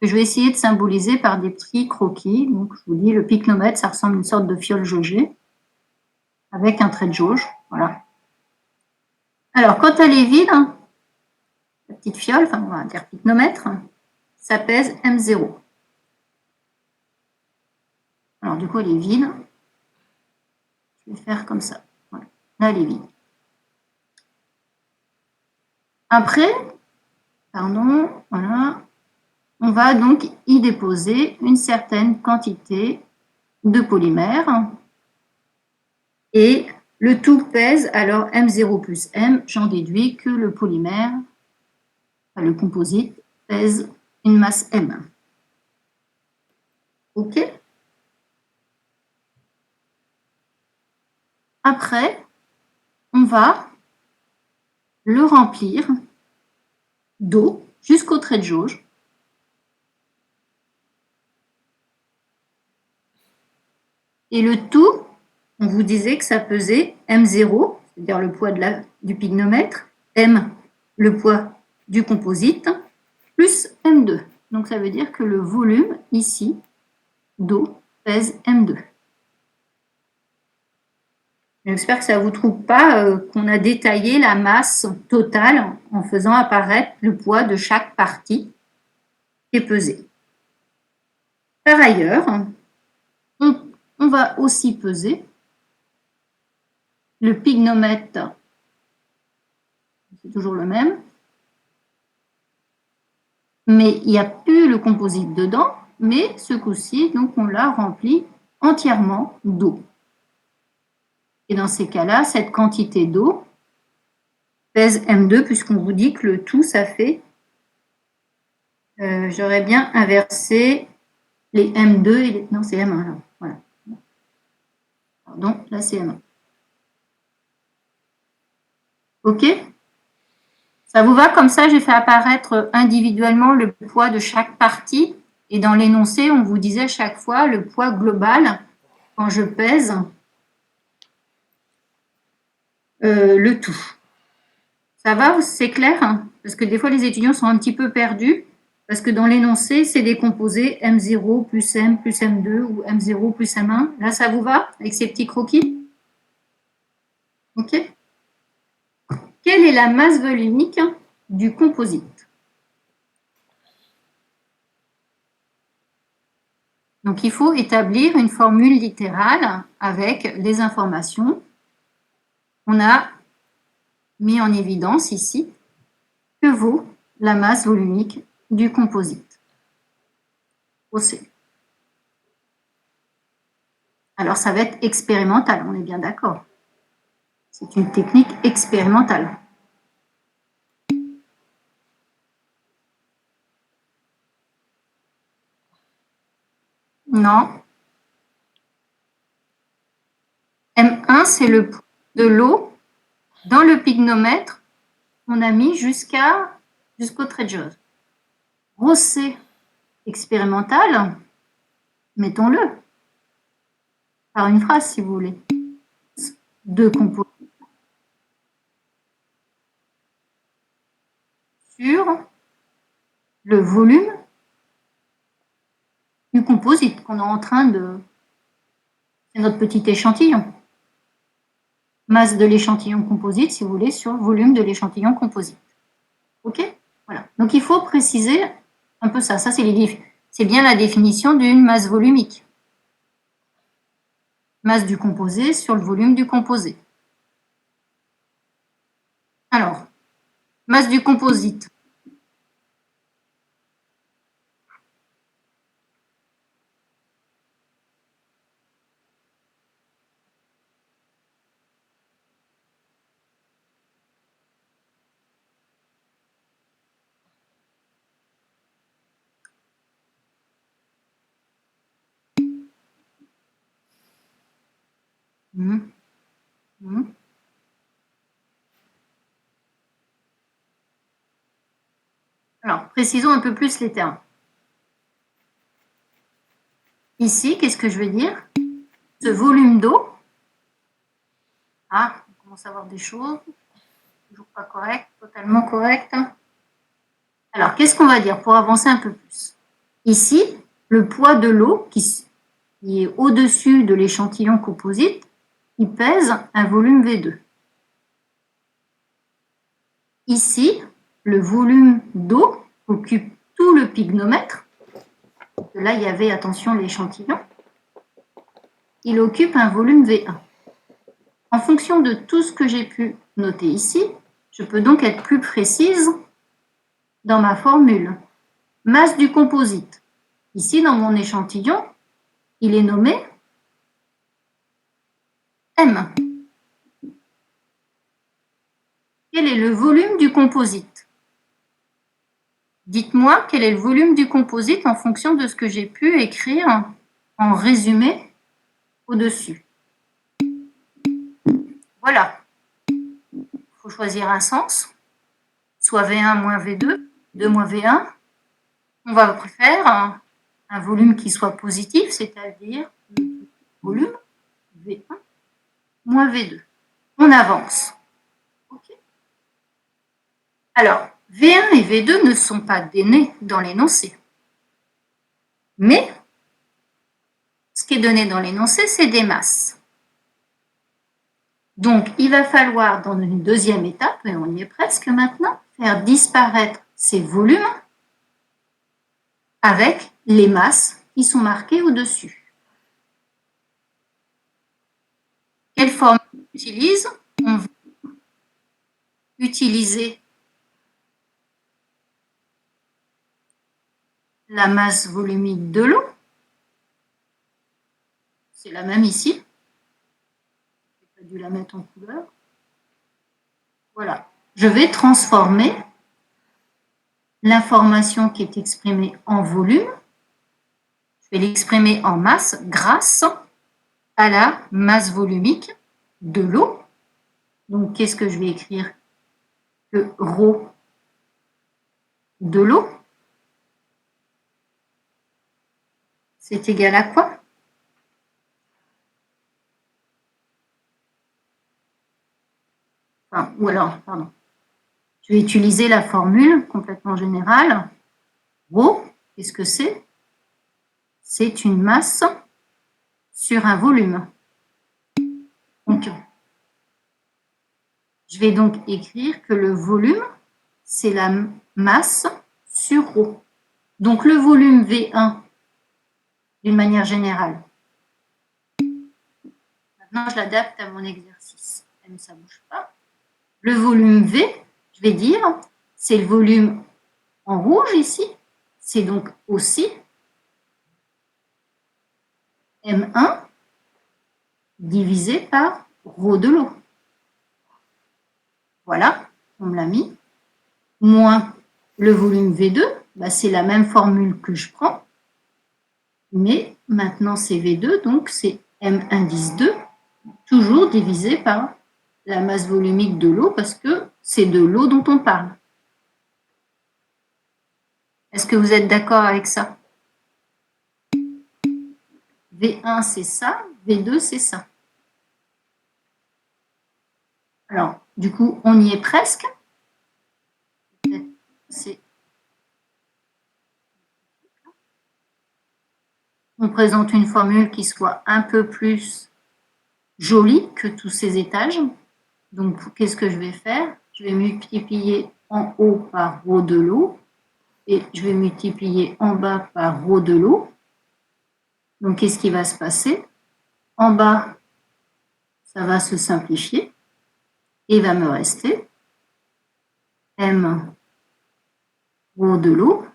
que je vais essayer de symboliser par des petits croquis. Donc, je vous dis, le pycnomètre, ça ressemble à une sorte de fiole jaugée avec un trait de jauge. Voilà. Alors, quand elle est vide, la petite fiole, enfin, on va dire pycnomètre, ça pèse M0. Alors, du coup, elle est vide. Je vais faire comme ça. Voilà. Là, elle est vide. Après, voilà, on va donc y déposer une certaine quantité de polymère. Et le tout pèse, alors M0 plus M, j'en déduis que le polymère, le composite, pèse une masse M. OK? Après, on va le remplir d'eau jusqu'au trait de jauge. Et le tout, on vous disait que ça pesait M0, c'est-à-dire le poids du pygmomètre, M, le poids du composite, plus M2. Donc ça veut dire que le volume ici d'eau pèse M2. J'espère que ça ne vous trouve pas qu'on a détaillé la masse totale en faisant apparaître le poids de chaque partie qui est pesée. Par ailleurs, on va aussi peser le pygmomètre, c'est toujours le même, mais il n'y a plus le composite dedans, mais ce coup-ci, donc on l'a rempli entièrement d'eau. Et dans ces cas-là, cette quantité d'eau pèse M2, puisqu'on vous dit que le tout, ça fait, j'aurais bien inversé les M2 et les, non, c'est M1, là. Voilà. Pardon, là c'est M1. OK? Ça vous va comme ça? J'ai fait apparaître individuellement le poids de chaque partie. Et dans l'énoncé, on vous disait à chaque fois le poids global quand je pèse le tout. Ça va? C'est clair? Parce que des fois, les étudiants sont un petit peu perdus. Parce que dans l'énoncé, c'est décomposé M0 plus M plus M2 ou M0 plus M1. Là, ça vous va avec ces petits croquis? OK? Quelle est la masse volumique du composite? Donc, il faut établir une formule littérale avec les informations qu'on a mis en évidence ici. Que vaut la masse volumique du composite? OC. Alors, ça va être expérimental, on est bien d'accord. C'est une technique expérimentale. Non. M1, c'est le poids de l'eau dans le pygmomètre qu'on a mis jusqu'au trait de jauge. Gros C expérimental, mettons-le par une phrase si vous voulez. Deux composés sur le volume du composite qu'on est en train de... C'est notre petit échantillon. Masse de l'échantillon composite, si vous voulez, sur le volume de l'échantillon composite. OK? Voilà. Donc, il faut préciser un peu ça. Ça, c'est bien la définition d'une masse volumique. Masse du composé sur le volume du composé. Alors, masse du composite. Alors, précisons un peu plus les termes. Ici, qu'est-ce que je veux dire? Ce volume d'eau, on commence à voir des choses, toujours pas correct, totalement correct. Alors, qu'est-ce qu'on va dire pour avancer un peu plus? Ici, le poids de l'eau qui est au-dessus de l'échantillon composite, il pèse un volume V2. Ici, le volume d'eau occupe tout le pygmomètre. Là, il y avait, attention, l'échantillon. Il occupe un volume V1. En fonction de tout ce que j'ai pu noter ici, je peux donc être plus précise dans ma formule. Masse du composite. Ici, dans mon échantillon, il est nommé M. Quel est le volume du composite? Dites-moi quel est le volume du composite en fonction de ce que j'ai pu écrire en résumé au-dessus. Voilà. Il faut choisir un sens, soit V1 moins V2, 2 moins V1. On va faire un volume qui soit positif, c'est-à-dire le volume V1 moins V2. On avance. Okay. Alors, V1 et V2 ne sont pas donnés dans l'énoncé. Mais ce qui est donné dans l'énoncé, c'est des masses. Donc, il va falloir, dans une deuxième étape, et on y est presque maintenant, faire disparaître ces volumes avec les masses qui sont marquées au-dessus. Quelle forme on utilise? On va utiliser la masse volumique de l'eau. C'est la même ici. J'ai dû la mettre en couleur. Voilà. Je vais transformer l'information qui est exprimée en volume. Je vais l'exprimer en masse grâce à la masse volumique de l'eau. Donc, qu'est-ce que je vais écrire? Que ρ de l'eau, c'est égal à quoi? Enfin, ou alors, pardon. Je vais utiliser la formule complètement générale. Rho, qu'est-ce que c'est? C'est une masse sur un volume. Donc, je vais donc écrire que le volume, c'est la masse sur ρ. Donc, le volume V1, d'une manière générale. Maintenant, je l'adapte à mon exercice. M, ça ne bouge pas. Le volume V, je vais dire, c'est le volume en rouge ici. C'est donc aussi M1 divisé par ρ de l'eau. Voilà, on me l'a mis. Moins le volume V2, bah c'est la même formule que je prends. Mais maintenant, c'est V2, donc c'est M indice 2, toujours divisé par la masse volumique de l'eau, parce que c'est de l'eau dont on parle. Est-ce que vous êtes d'accord avec ça? V1, c'est ça, V2, c'est ça. Alors, du coup, on y est presque. On présente une formule qui soit un peu plus jolie que tous ces étages. Donc, qu'est-ce que je vais faire? Je vais multiplier en haut par ρ de l'eau et je vais multiplier en bas par ρ de l'eau. Donc, qu'est-ce qui va se passer? En bas, ça va se simplifier et il va me rester M ρ de l'eau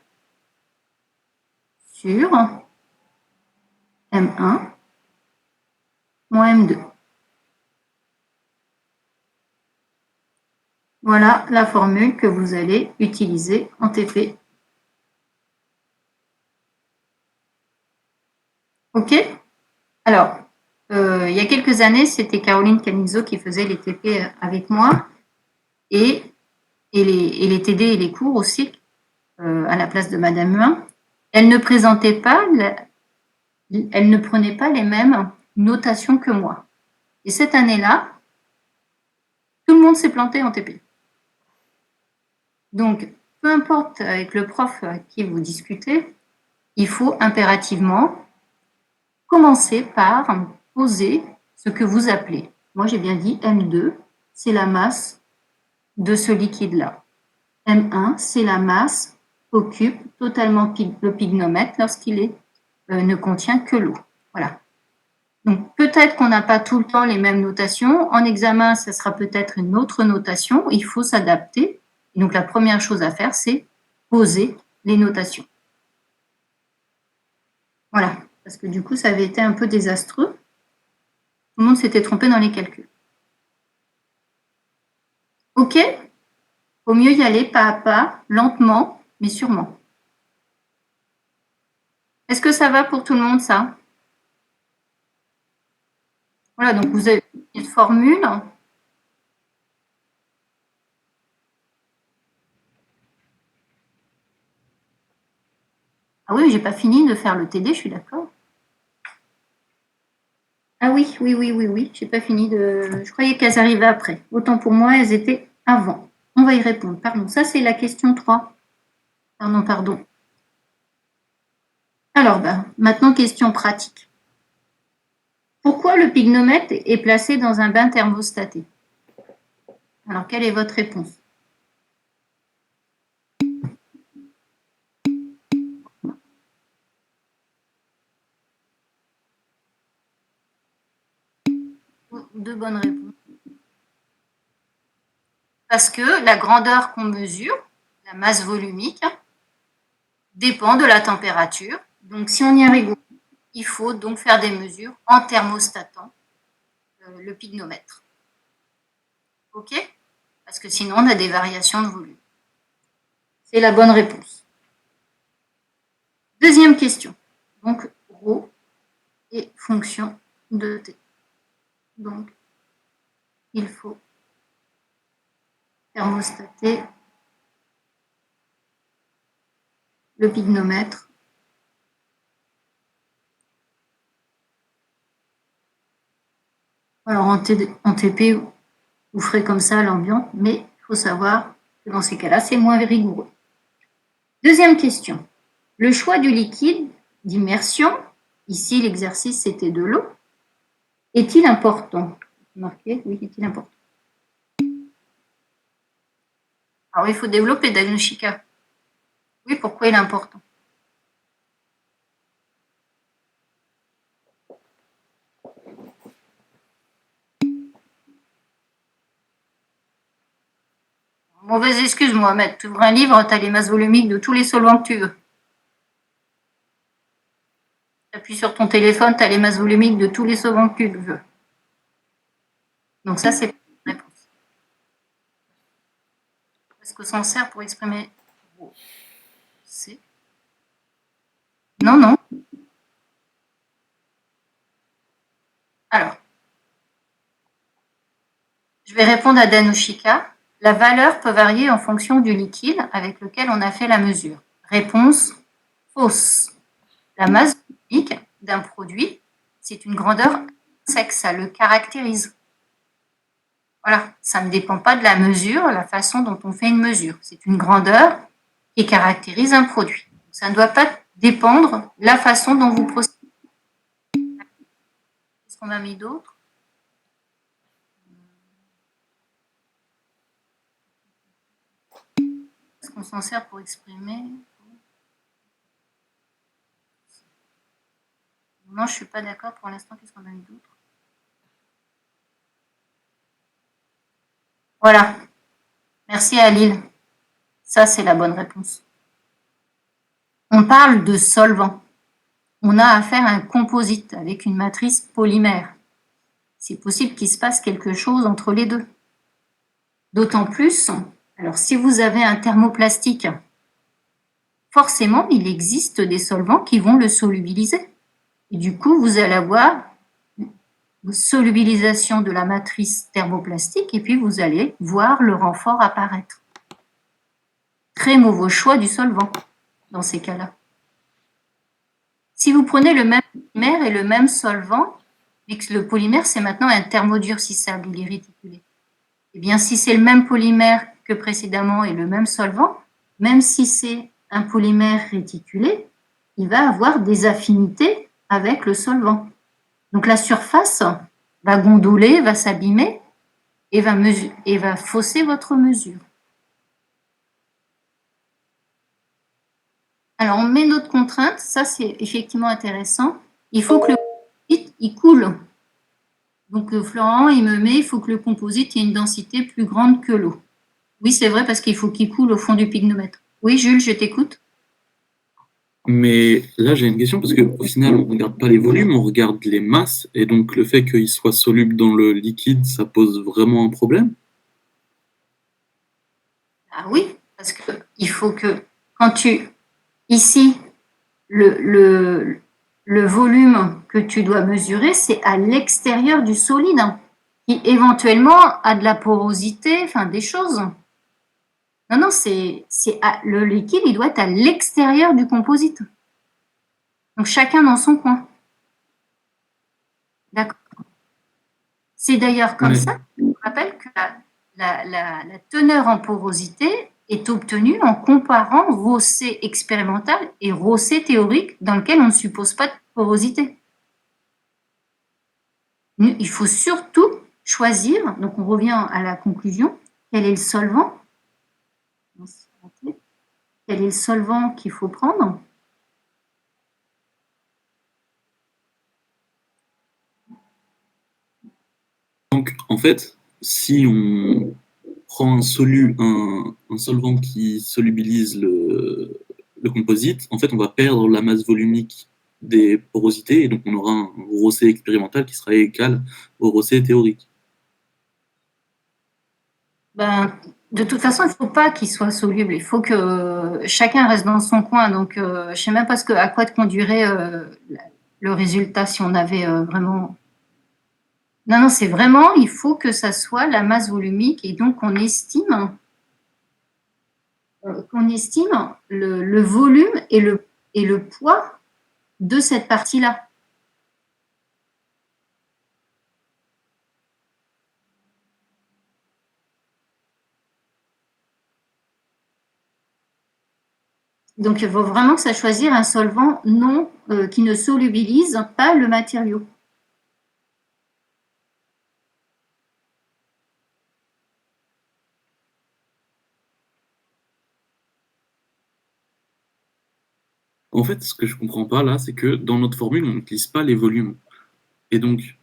sur M1 moins M2. Voilà la formule que vous allez utiliser en TP. OK? Alors, il y a quelques années, c'était Caroline Canizzo qui faisait les TP avec moi et les TD et les cours aussi à la place de Madame Huin. Elle ne présentait pas, elle ne prenait pas les mêmes notations que moi. Et cette année-là, tout le monde s'est planté en TP. Donc, peu importe avec le prof avec qui vous discutez, il faut impérativement commencer par poser ce que vous appelez. Moi, j'ai bien dit M2, c'est la masse de ce liquide-là. M1, c'est la masse qu'occupe totalement le pygmomètre lorsqu'il ne contient que l'eau. Voilà. Donc, peut-être qu'on n'a pas tout le temps les mêmes notations. En examen, ça sera peut-être une autre notation. Il faut s'adapter. Donc, la première chose à faire, c'est poser les notations. Voilà. Parce que du coup, ça avait été un peu désastreux. Tout le monde s'était trompé dans les calculs. OK? Au mieux y aller pas à pas, lentement, mais sûrement. Est-ce que ça va pour tout le monde, ça? Voilà, donc vous avez une formule. Ah oui, j'ai pas fini de faire le TD, je suis d'accord. Ah oui, j'ai pas fini de... Je croyais qu'elles arrivaient après. Autant pour moi, elles étaient avant. On va y répondre, pardon. Ça, c'est la question 3. Pardon. Alors, maintenant, question pratique. Pourquoi le pygnomètre est placé dans un bain thermostaté? Alors, quelle est votre réponse? Deux bonnes réponses. Parce que la grandeur qu'on mesure, la masse volumique, dépend de la température. Donc, si on y est rigoureux, il faut donc faire des mesures en thermostatant le pygnomètre. OK? Parce que sinon, on a des variations de volume. C'est la bonne réponse. Deuxième question. Donc, ρ est fonction de t. Donc, il faut thermostater le pygnomètre. Alors, en TP, vous ferez comme ça à l'ambiance, mais il faut savoir que dans ces cas-là, c'est moins rigoureux. Deuxième question. Le choix du liquide d'immersion, ici l'exercice c'était de l'eau, est-il important? Marqué, oui, est-il important? Alors, il faut développer, Danushika. Oui, pourquoi il est important? Mauvaise excuse, Mohamed. Tu ouvres un livre, tu as les masses volumiques de tous les solvants que tu veux. Tu appuies sur ton téléphone, tu as les masses volumiques de tous les solvants que tu veux. Donc ça, c'est la réponse. Est-ce que ça en sert pour exprimer C? Non, non. Alors, je vais répondre à Danushika. La valeur peut varier en fonction du liquide avec lequel on a fait la mesure. Réponse fausse. La masse volumique d'un produit, c'est une grandeur intrinsèque, ça le caractérise. Voilà, ça ne dépend pas de la mesure, la façon dont on fait une mesure. C'est une grandeur qui caractérise un produit. Ça ne doit pas dépendre de la façon dont vous procédez. Qu'est-ce qu'on a mis d'autre? Est-ce qu'on s'en sert pour exprimer? Non, je ne suis pas d'accord pour l'instant. Qu'est-ce qu'on a mis d'autre? Voilà. Merci Aline. Ça, c'est la bonne réponse. On parle de solvant. On a affaire à un composite avec une matrice polymère. C'est possible qu'il se passe quelque chose entre les deux. D'autant plus, alors si vous avez un thermoplastique, forcément, il existe des solvants qui vont le solubiliser. Et du coup, vous allez avoir une solubilisation de la matrice thermoplastique et puis vous allez voir le renfort apparaître. Très mauvais choix du solvant dans ces cas-là. Si vous prenez le même polymère et le même solvant, et que le polymère c'est maintenant un thermodurcissable, il est réticulé. Eh bien, si c'est le même polymère que précédemment et le même solvant, même si c'est un polymère réticulé, il va avoir des affinités avec le solvant. Donc la surface va gondoler, va s'abîmer et va fausser votre mesure. Alors on met notre contrainte, ça c'est effectivement intéressant. Il faut que le composite il coule. Donc Florent, il me met, il faut que le composite ait une densité plus grande que l'eau. Oui, c'est vrai parce qu'il faut qu'il coule au fond du pygnomètre. Oui, Jules, je t'écoute. Mais là, j'ai une question parce qu'au final, on ne regarde pas les volumes, on regarde les masses. Et donc, le fait qu'il soit soluble dans le liquide, ça pose vraiment un problème? Ah oui, parce qu'il faut que quand tu... Ici, le le volume que tu dois mesurer, c'est à l'extérieur du solide, qui éventuellement a de la porosité, enfin des choses. Non, non, le liquide, il doit être à l'extérieur du composite. Donc chacun dans son coin. D'accord. C'est d'ailleurs comme Ouais. ça, je vous rappelle que la teneur en porosité est obtenue en comparant Rosset expérimental et Rosset théorique, dans lequel on ne suppose pas de porosité. Il faut surtout choisir, donc on revient à la conclusion, quel est le solvant, quel est le solvant qu'il faut prendre. Donc, en fait, si on prend un solvant qui solubilise le composite, en fait, on va perdre la masse volumique des porosités, et donc on aura un Rosset expérimental qui sera égal au Rosset théorique. Ben, de toute façon, il ne faut pas qu'il soit soluble. Il faut que chacun reste dans son coin. Donc, je ne sais même pas à quoi te conduirait le résultat si on avait vraiment. Non, non, c'est vraiment, il faut que ça soit la masse volumique et donc on estime le volume et le poids de cette partie-là. Donc, il faut vraiment que ça choisisse un solvant qui ne solubilise pas le matériau. En fait, ce que je comprends pas là, c'est que dans notre formule, on n'utilise pas les volumes. Et donc,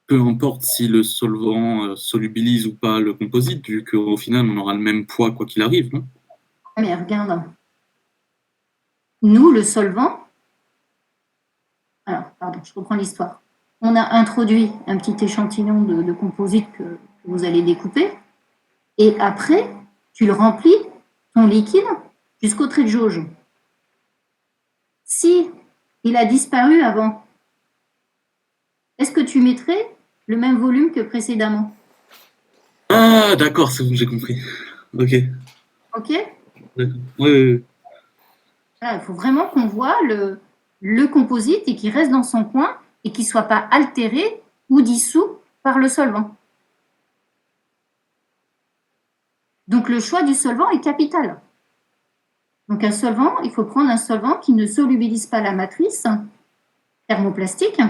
peu importe si le solvant solubilise ou pas le composite, vu qu'au final, on aura le même poids quoi qu'il arrive, non? Mais regarde, nous, le solvant, alors, pardon, je reprends l'histoire. On a introduit un petit échantillon de composite que vous allez découper, et après, tu le remplis, ton liquide, jusqu'au trait de jauge. Si il a disparu avant, est-ce que tu mettrais le même volume que précédemment? Ah, d'accord, c'est bon, j'ai compris. Ok, Ok? d'accord. Oui, oui, oui. Voilà, il faut vraiment qu'on voit le composite et qu'il reste dans son coin et qu'il ne soit pas altéré ou dissous par le solvant. Donc le choix du solvant est capital. Donc un solvant, il faut prendre un solvant qui ne solubilise pas la matrice thermoplastique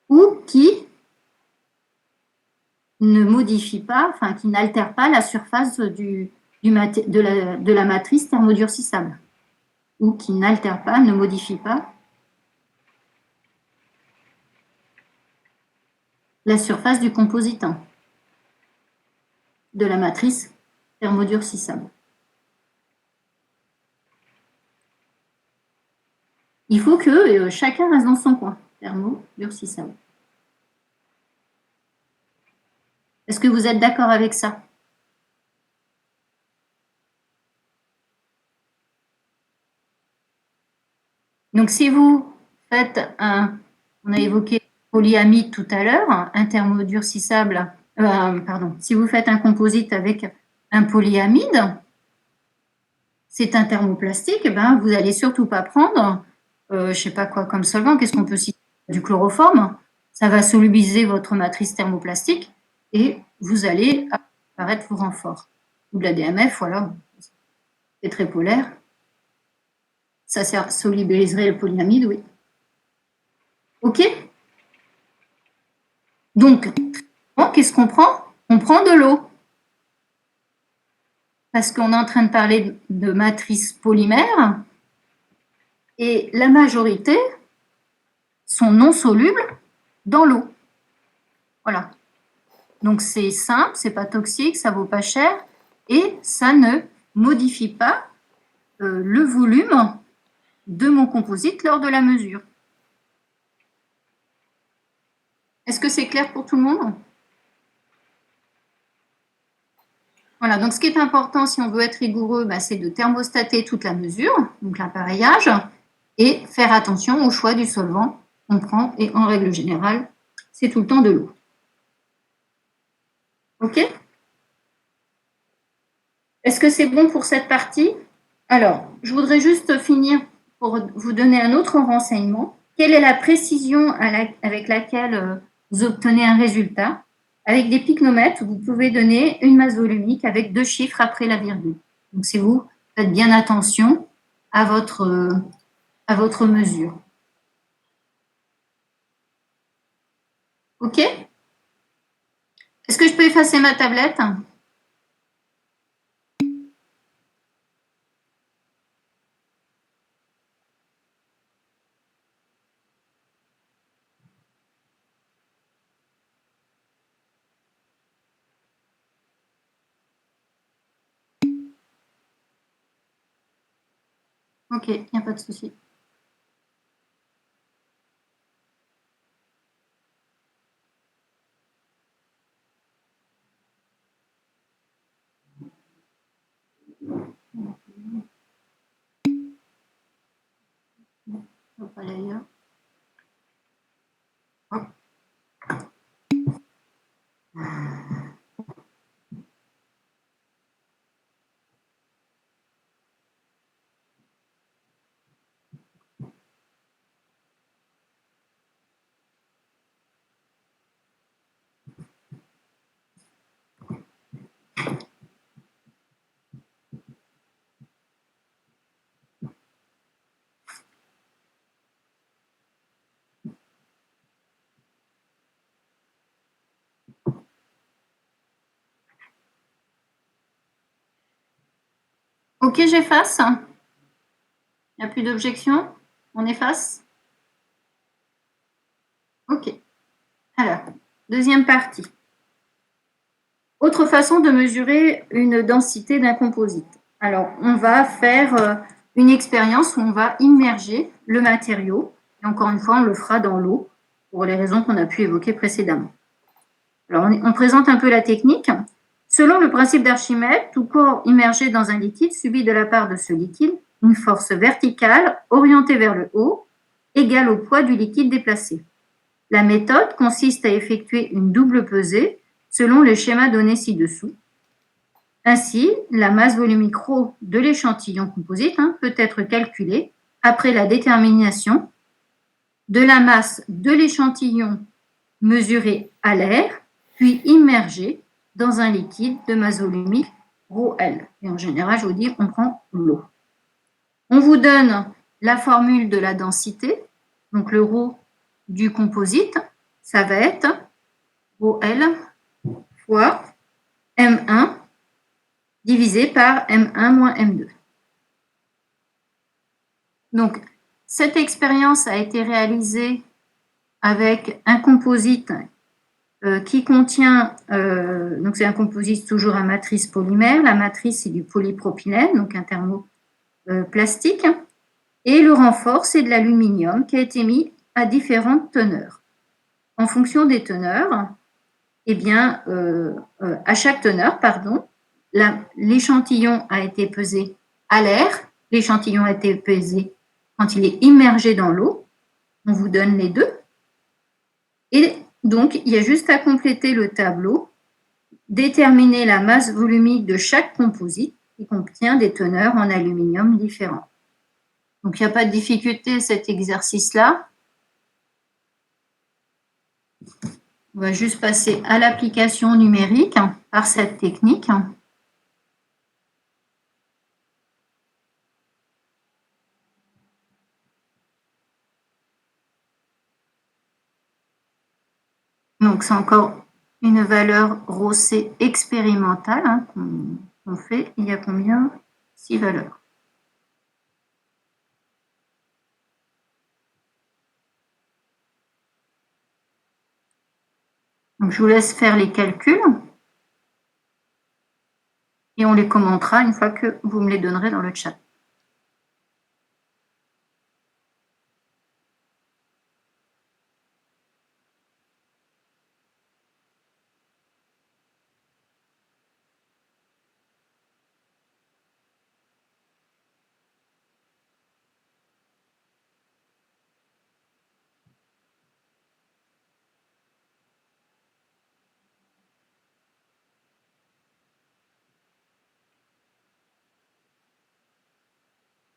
ou qui ne modifie pas, enfin qui n'altère pas la surface de la matrice thermodurcissable ou qui n'altère pas, ne modifie pas la surface du compositant de la matrice thermodurcissable. Il faut que chacun reste dans son coin, thermodurcissable. Est-ce que vous êtes d'accord avec ça? Donc si vous faites on a évoqué polyamide tout à l'heure, un thermodurcissable, pardon, si vous faites un composite avec un polyamide, c'est un thermoplastique, ben vous n'allez surtout pas prendre, je ne sais pas quoi comme solvant, qu'est-ce qu'on peut citer? Du chloroforme, ça va solubiliser votre matrice thermoplastique et vous allez apparaître vos renforts. Ou de la DMF, voilà, c'est très polaire. Ça solubiliserait le polyamide, oui. OK? Donc, qu'est-ce qu'on prend? On prend de l'eau. Parce qu'on est en train de parler de matrice polymère et la majorité sont non solubles dans l'eau. Voilà. Donc c'est simple, c'est pas toxique, ça vaut pas cher et ça ne modifie pas le volume de mon composite lors de la mesure. Est-ce que c'est clair pour tout le monde? Voilà, donc ce qui est important si on veut être rigoureux, c'est de thermostater toute la mesure, donc l'appareillage, et faire attention au choix du solvant qu'on prend, et en règle générale, c'est tout le temps de l'eau. OK? Est-ce que c'est bon pour cette partie? Alors, je voudrais juste finir pour vous donner un autre renseignement. Quelle est la précision avec laquelle vous obtenez un résultat? Avec des picnomètres, vous pouvez donner une masse volumique avec 2 chiffres après la virgule. Donc, si vous faites bien attention à votre mesure. OK? Est-ce que je peux effacer ma tablette? OK, il n'y a pas de souci. On va aller ailleurs. Hop. OK, j'efface. Il n'y a plus d'objection? On efface? OK. Alors, deuxième partie. Autre façon de mesurer une densité d'un composite. Alors, on va faire une expérience où on va immerger le matériau. Et encore une fois, on le fera dans l'eau pour les raisons qu'on a pu évoquer précédemment. Alors, on présente un peu la technique. Selon le principe d'Archimède, tout corps immergé dans un liquide subit de la part de ce liquide une force verticale orientée vers le haut, égale au poids du liquide déplacé. La méthode consiste à effectuer une double pesée selon le schéma donné ci-dessous. Ainsi, la masse volumique ρ de l'échantillon composite peut être calculée après la détermination de la masse de l'échantillon mesuré à l'air, puis immergé dans un liquide de masse volumique ρL. Et en général, je vous dis, on prend l'eau. On vous donne la formule de la densité, donc le ρ du composite, ça va être ρL fois M1 divisé par M1 moins M2. Donc, cette expérience a été réalisée avec un composite qui contient, donc c'est un composite toujours à matrice polymère, la matrice c'est du polypropylène, donc un thermoplastique, et le renfort c'est de l'aluminium qui a été mis à différentes teneurs. En fonction des teneurs, eh bien, à chaque teneur, l'échantillon a été pesé à l'air, l'échantillon a été pesé quand il est immergé dans l'eau, on vous donne les deux, et donc il y a juste à compléter le tableau, déterminer la masse volumique de chaque composite qui contient des teneurs en aluminium différents. Donc il n'y a pas de difficulté à cet exercice-là. On va juste passer à l'application numérique par cette technique. Donc c'est encore une valeur ρC expérimentale qu'on fait. Il y a combien? 6 valeurs. Donc je vous laisse faire les calculs et on les commentera une fois que vous me les donnerez dans le chat.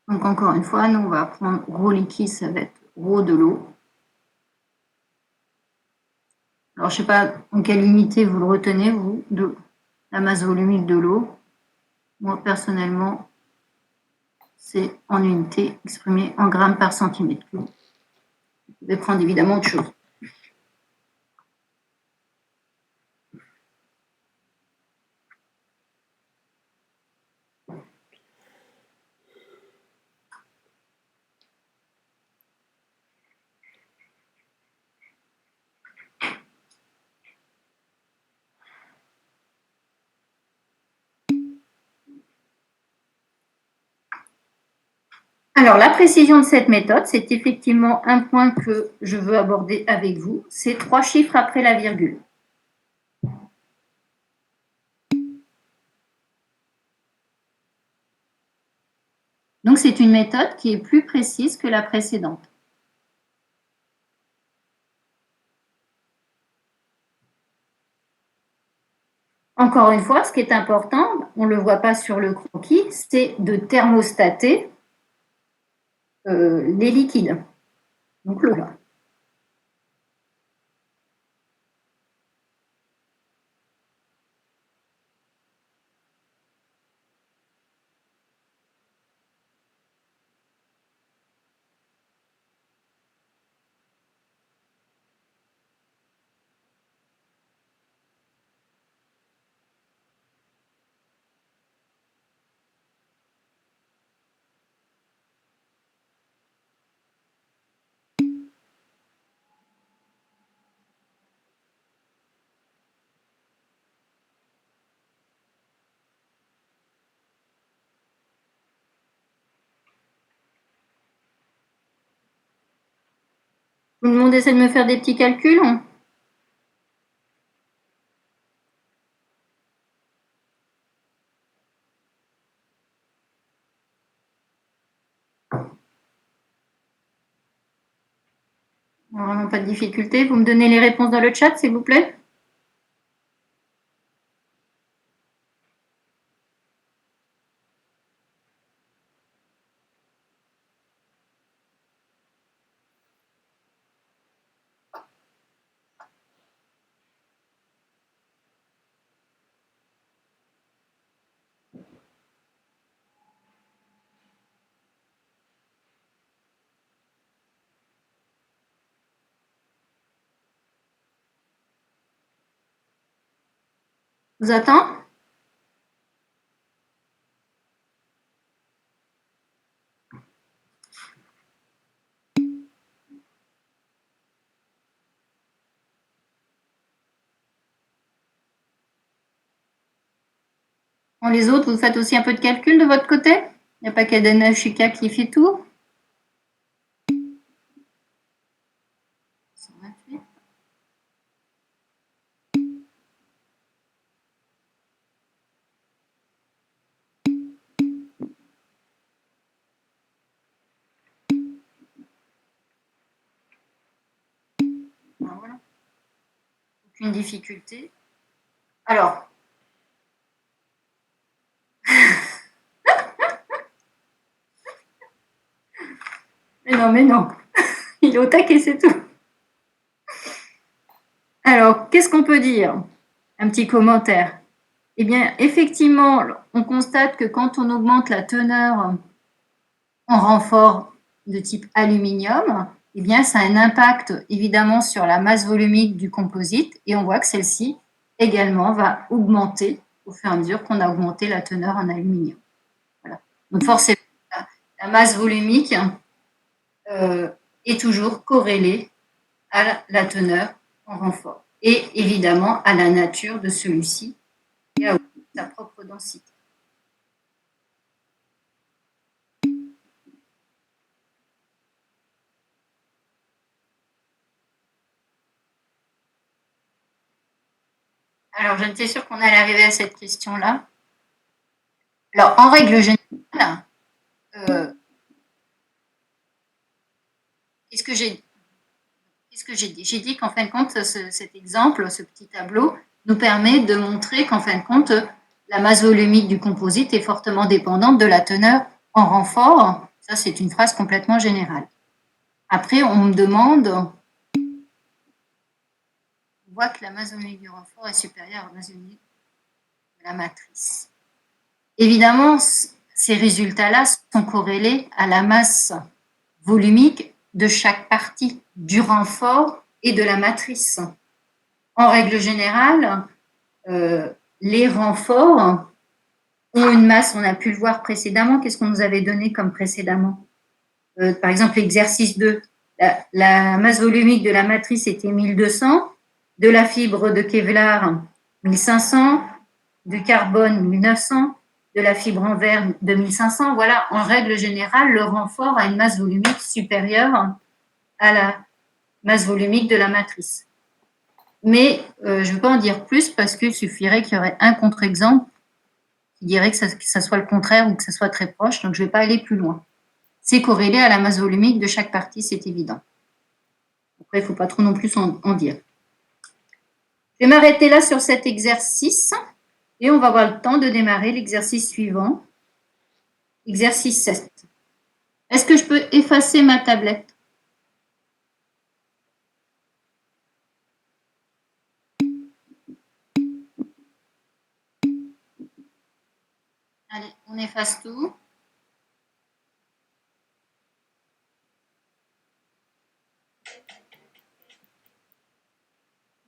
Donc, encore une fois, nous, on va prendre ρ liquide, ça va être ρ de l'eau. Alors, je ne sais pas en quelle unité vous le retenez, vous, de la masse volumique de l'eau. Moi, personnellement, c'est en unité exprimée en grammes par centimètre cube. Vous pouvez prendre évidemment autre chose. Alors, la précision de cette méthode, c'est effectivement un point que je veux aborder avec vous. C'est 3 chiffres après la virgule. Donc, c'est une méthode qui est plus précise que la précédente. Encore une fois, ce qui est important, on ne le voit pas sur le croquis, c'est de thermostater les liquides. Donc, l'eau là. Tout le monde essaie de me faire des petits calculs? Vraiment pas de difficulté. Vous me donnez les réponses dans le chat, s'il vous plaît? Je vous attends. Bon, les autres, vous faites aussi un peu de calcul de votre côté? Il n'y a pas qu'Adena Chika qui fait tout? 128. Voilà. Aucune difficulté. Alors. Mais non. Il est au taquet, c'est tout. Alors, qu'est-ce qu'on peut dire? Un petit commentaire. Eh bien, effectivement, on constate que quand on augmente la teneur en renfort de type aluminium, eh bien, ça a un impact évidemment sur la masse volumique du composite et on voit que celle-ci également va augmenter au fur et à mesure qu'on a augmenté la teneur en aluminium. Voilà. Donc, forcément, la masse volumique est toujours corrélée à la teneur en renfort et évidemment à la nature de celui-ci et à sa propre densité. Alors, je n'étais sûre qu'on allait arriver à cette question-là. Alors, en règle générale, qu'est-ce que j'ai dit? J'ai dit qu'en fin de compte, cet exemple, ce petit tableau, nous permet de montrer qu'en fin de compte, la masse volumique du composite est fortement dépendante de la teneur en renfort, Ça, c'est une phrase complètement générale. Après, on me demande, on voit que la masse volumique du renfort est supérieure à la masse volumique de la matrice. Évidemment, ces résultats-là sont corrélés à la masse volumique de chaque partie du renfort et de la matrice. En règle générale, les renforts ont une masse, on a pu le voir précédemment. Qu'est-ce qu'on nous avait donné comme précédemment? Par exemple, l'exercice 2, la masse volumique de la matrice était 1200, de la fibre de Kevlar 1500, du carbone 1900, de la fibre en verre 2500. Voilà, en règle générale, le renfort a une masse volumique supérieure à la masse volumique de la matrice. Mais je ne veux pas en dire plus parce qu'il suffirait qu'il y aurait un contre-exemple qui dirait que ça soit le contraire ou que ça soit très proche, donc je ne vais pas aller plus loin. C'est corrélé à la masse volumique de chaque partie, c'est évident. Après, il ne faut pas trop non plus en dire. Je vais m'arrêter là sur cet exercice et on va avoir le temps de démarrer l'exercice suivant. Exercice 7. Est-ce que je peux effacer ma tablette? Allez, on efface tout.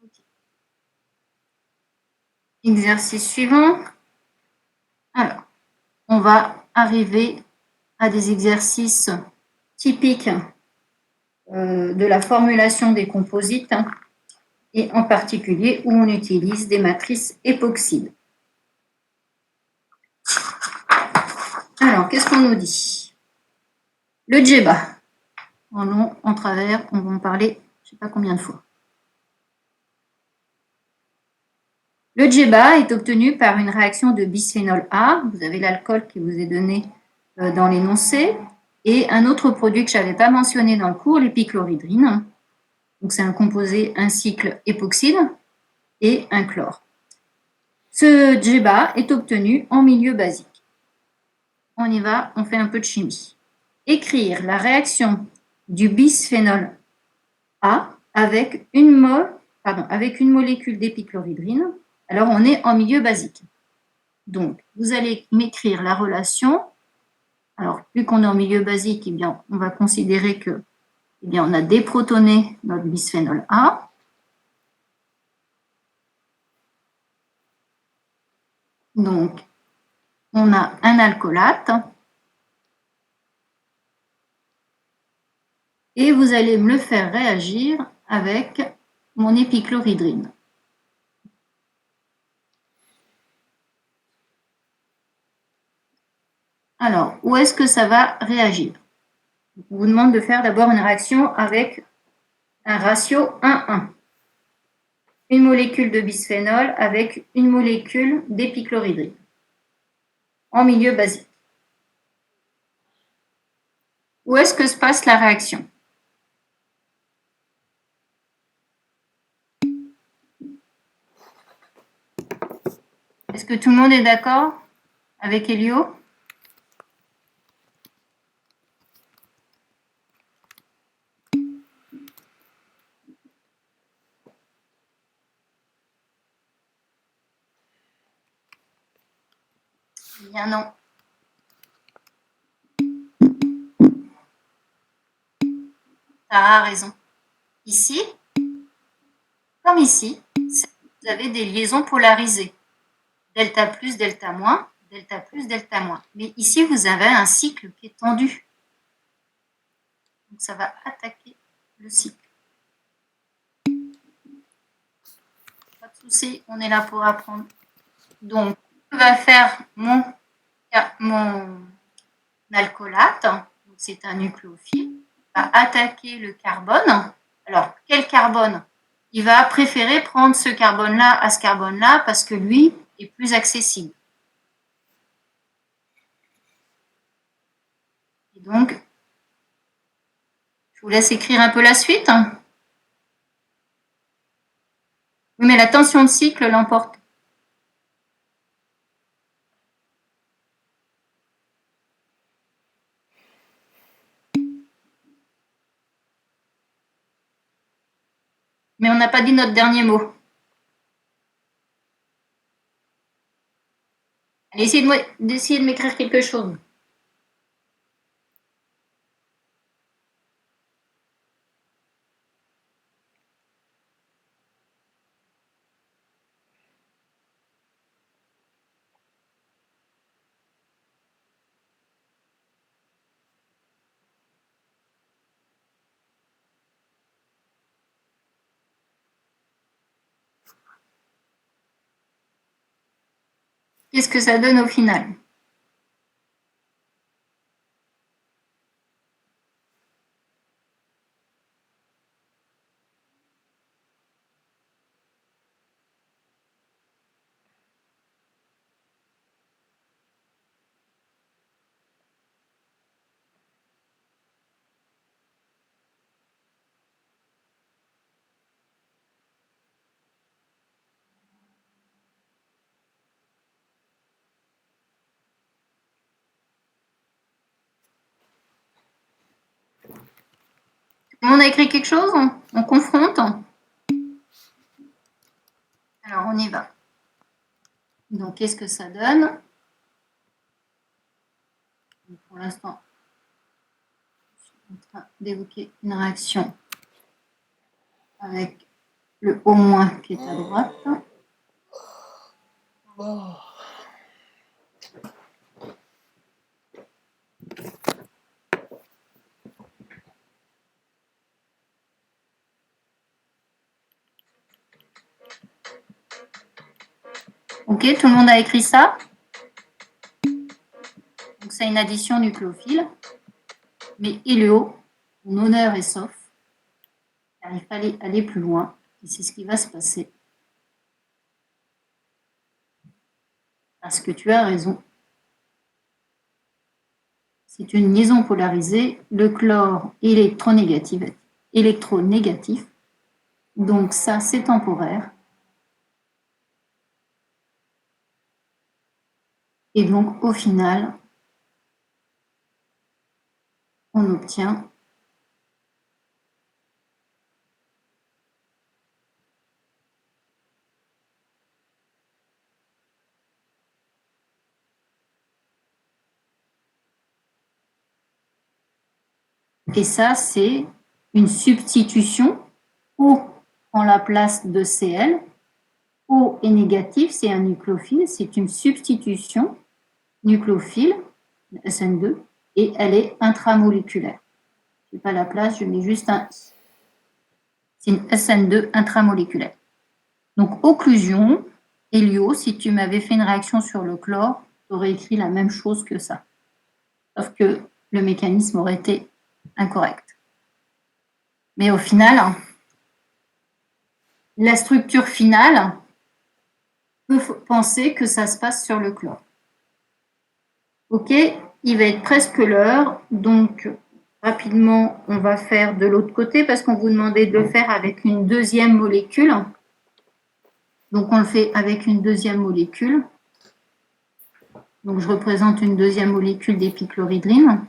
Okay. Exercice suivant. Alors, on va arriver à des exercices typiques de la formulation des composites et en particulier où on utilise des matrices époxydes. Alors, qu'est-ce qu'on nous dit? Le djebba. En long, en travers, on va en parler je ne sais pas combien de fois. Le djebba est obtenu par une réaction de bisphénol A. Vous avez l'alcool qui vous est donné dans l'énoncé. Et un autre produit que je n'avais pas mentionné dans le cours, l'épichlorhydrine. Donc, c'est un composé, un cycle époxyde et un chlore. Ce djebba est obtenu en milieu basique. On y va, on fait un peu de chimie. Écrire la réaction du bisphénol A avec une molécule d'épichlorhydrine. Alors, on est en milieu basique. Donc, vous allez m'écrire la relation. Alors, vu qu'on est en milieu basique, eh bien, on va considérer que, eh bien, on a déprotoné notre bisphénol A. Donc, on a un alcoolate. Et vous allez me le faire réagir avec mon épichlorhydrine. Alors, où est-ce que ça va réagir? On vous demande de faire d'abord une réaction avec un ratio 1-1. Une molécule de bisphénol avec une molécule d'épichlorhydrine en milieu basique. Où est-ce que se passe la réaction? Est-ce que tout le monde est d'accord avec Elio? Eh bien non. Sarah a raison. Ici, comme ici, vous avez des liaisons polarisées. Delta plus, delta moins, delta plus, delta moins. Mais ici, vous avez un cycle qui est tendu. Donc, ça va attaquer le cycle. Pas de souci, on est là pour apprendre. Donc, je vais faire mon alcoolate. C'est un nucléophile. Va attaquer le carbone. Alors, quel carbone? Il va préférer prendre ce carbone-là à ce carbone-là parce que lui est plus accessible. Et donc, je vous laisse écrire un peu la suite. Oui, mais la tension de cycle l'emporte. n'a pas dit notre dernier mot. Allez, d'essayer de m'écrire quelque chose. Qu'est-ce que ça donne au final? On a écrit quelque chose? On confronte? Alors, on y va. Donc, qu'est-ce que ça donne? Pour l'instant, je suis en train d'évoquer une réaction avec le au moins qui est à droite. Ok, tout le monde a écrit ça? Donc, c'est une addition nucléophile. Mais Héléo, en honneur et sauf, car il fallait aller plus loin, et c'est ce qui va se passer. Parce que tu as raison. C'est une liaison polarisée, le chlore électronégatif. Donc ça, c'est temporaire. Et donc, au final, on obtient et ça, c'est une substitution. O en la place de Cl. O est négatif, c'est un nucléophile, c'est une substitution nucléophile, SN2, et elle est intramoléculaire. Je n'ai pas la place, je mets juste un I. C'est une SN2 intramoléculaire. Donc, occlusion, Hélio, si tu m'avais fait une réaction sur le chlore, tu aurais écrit la même chose que ça. Sauf que le mécanisme aurait été incorrect. Mais au final, la structure finale peut penser que ça se passe sur le chlore. Ok, il va être presque l'heure, donc rapidement, on va faire de l'autre côté parce qu'on vous demandait de le faire avec une deuxième molécule. Donc, on le fait avec une deuxième molécule. Donc, je représente une deuxième molécule d'épichlorohydrine.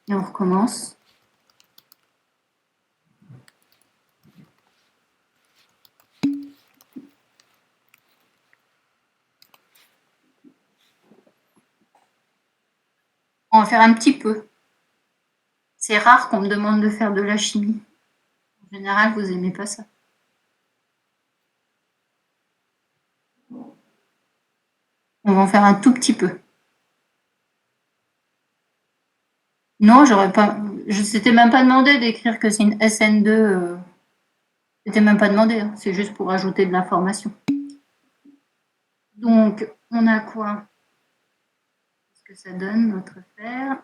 Et on recommence. On va faire un petit peu. C'est rare qu'on me demande de faire de la chimie. En général, vous n'aimez pas ça. On va en faire un tout petit peu. Non, j'aurais pas. Je s'était même pas demandé d'écrire que c'est une SN2. C'était même pas demandé. Hein. C'est juste pour ajouter de l'information. Donc, on a quoi? Qu'est-ce que ça donne notre fer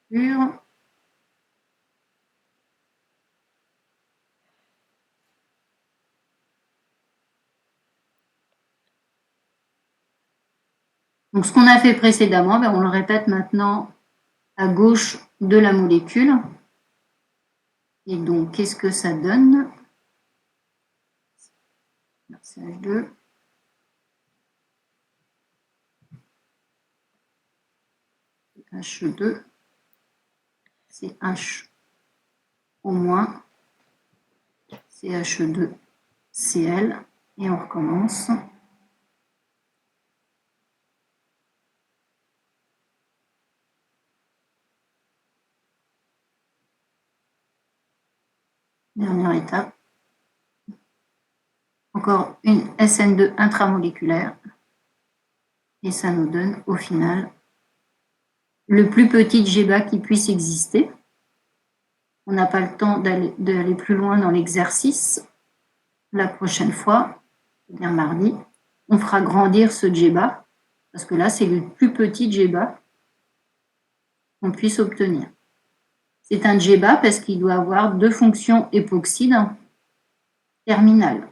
pur? Donc, ce qu'on a fait précédemment, on le répète maintenant à gauche de la molécule. Et donc, qu'est-ce que ça donne? C'est H2. H2, c'est H au moins. CH2Cl et on recommence. Dernière étape. Encore une SN2 intramoléculaire. Et ça nous donne au final le plus petit GBA qui puisse exister. On n'a pas le temps d'aller plus loin dans l'exercice. La prochaine fois, c'est-à-dire mardi, on fera grandir ce GBA, parce que là, c'est le plus petit GBA qu'on puisse obtenir. C'est un GBA parce qu'il doit avoir 2 fonctions époxyde terminales.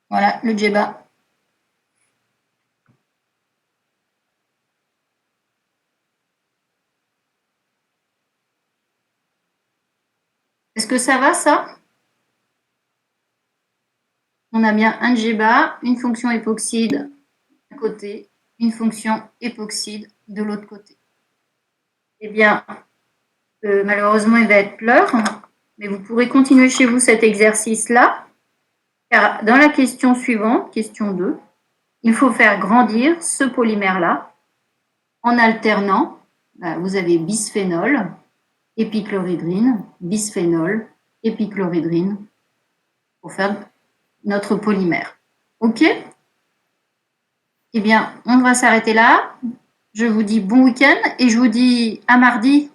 Voilà le GBA. Est-ce que ça va, ça? On a bien un GBA, une fonction époxyde d'un côté, une fonction époxyde de l'autre côté. Eh bien, malheureusement, il va être l'heure, mais vous pourrez continuer chez vous cet exercice-là, car dans la question suivante, question 2, il faut faire grandir ce polymère-là en alternant, vous avez bisphénol, épichlorhydrine, bisphénol, épichlorhydrine, pour faire notre polymère. OK? Eh bien, on va s'arrêter là. Je vous dis bon week-end et je vous dis à mardi.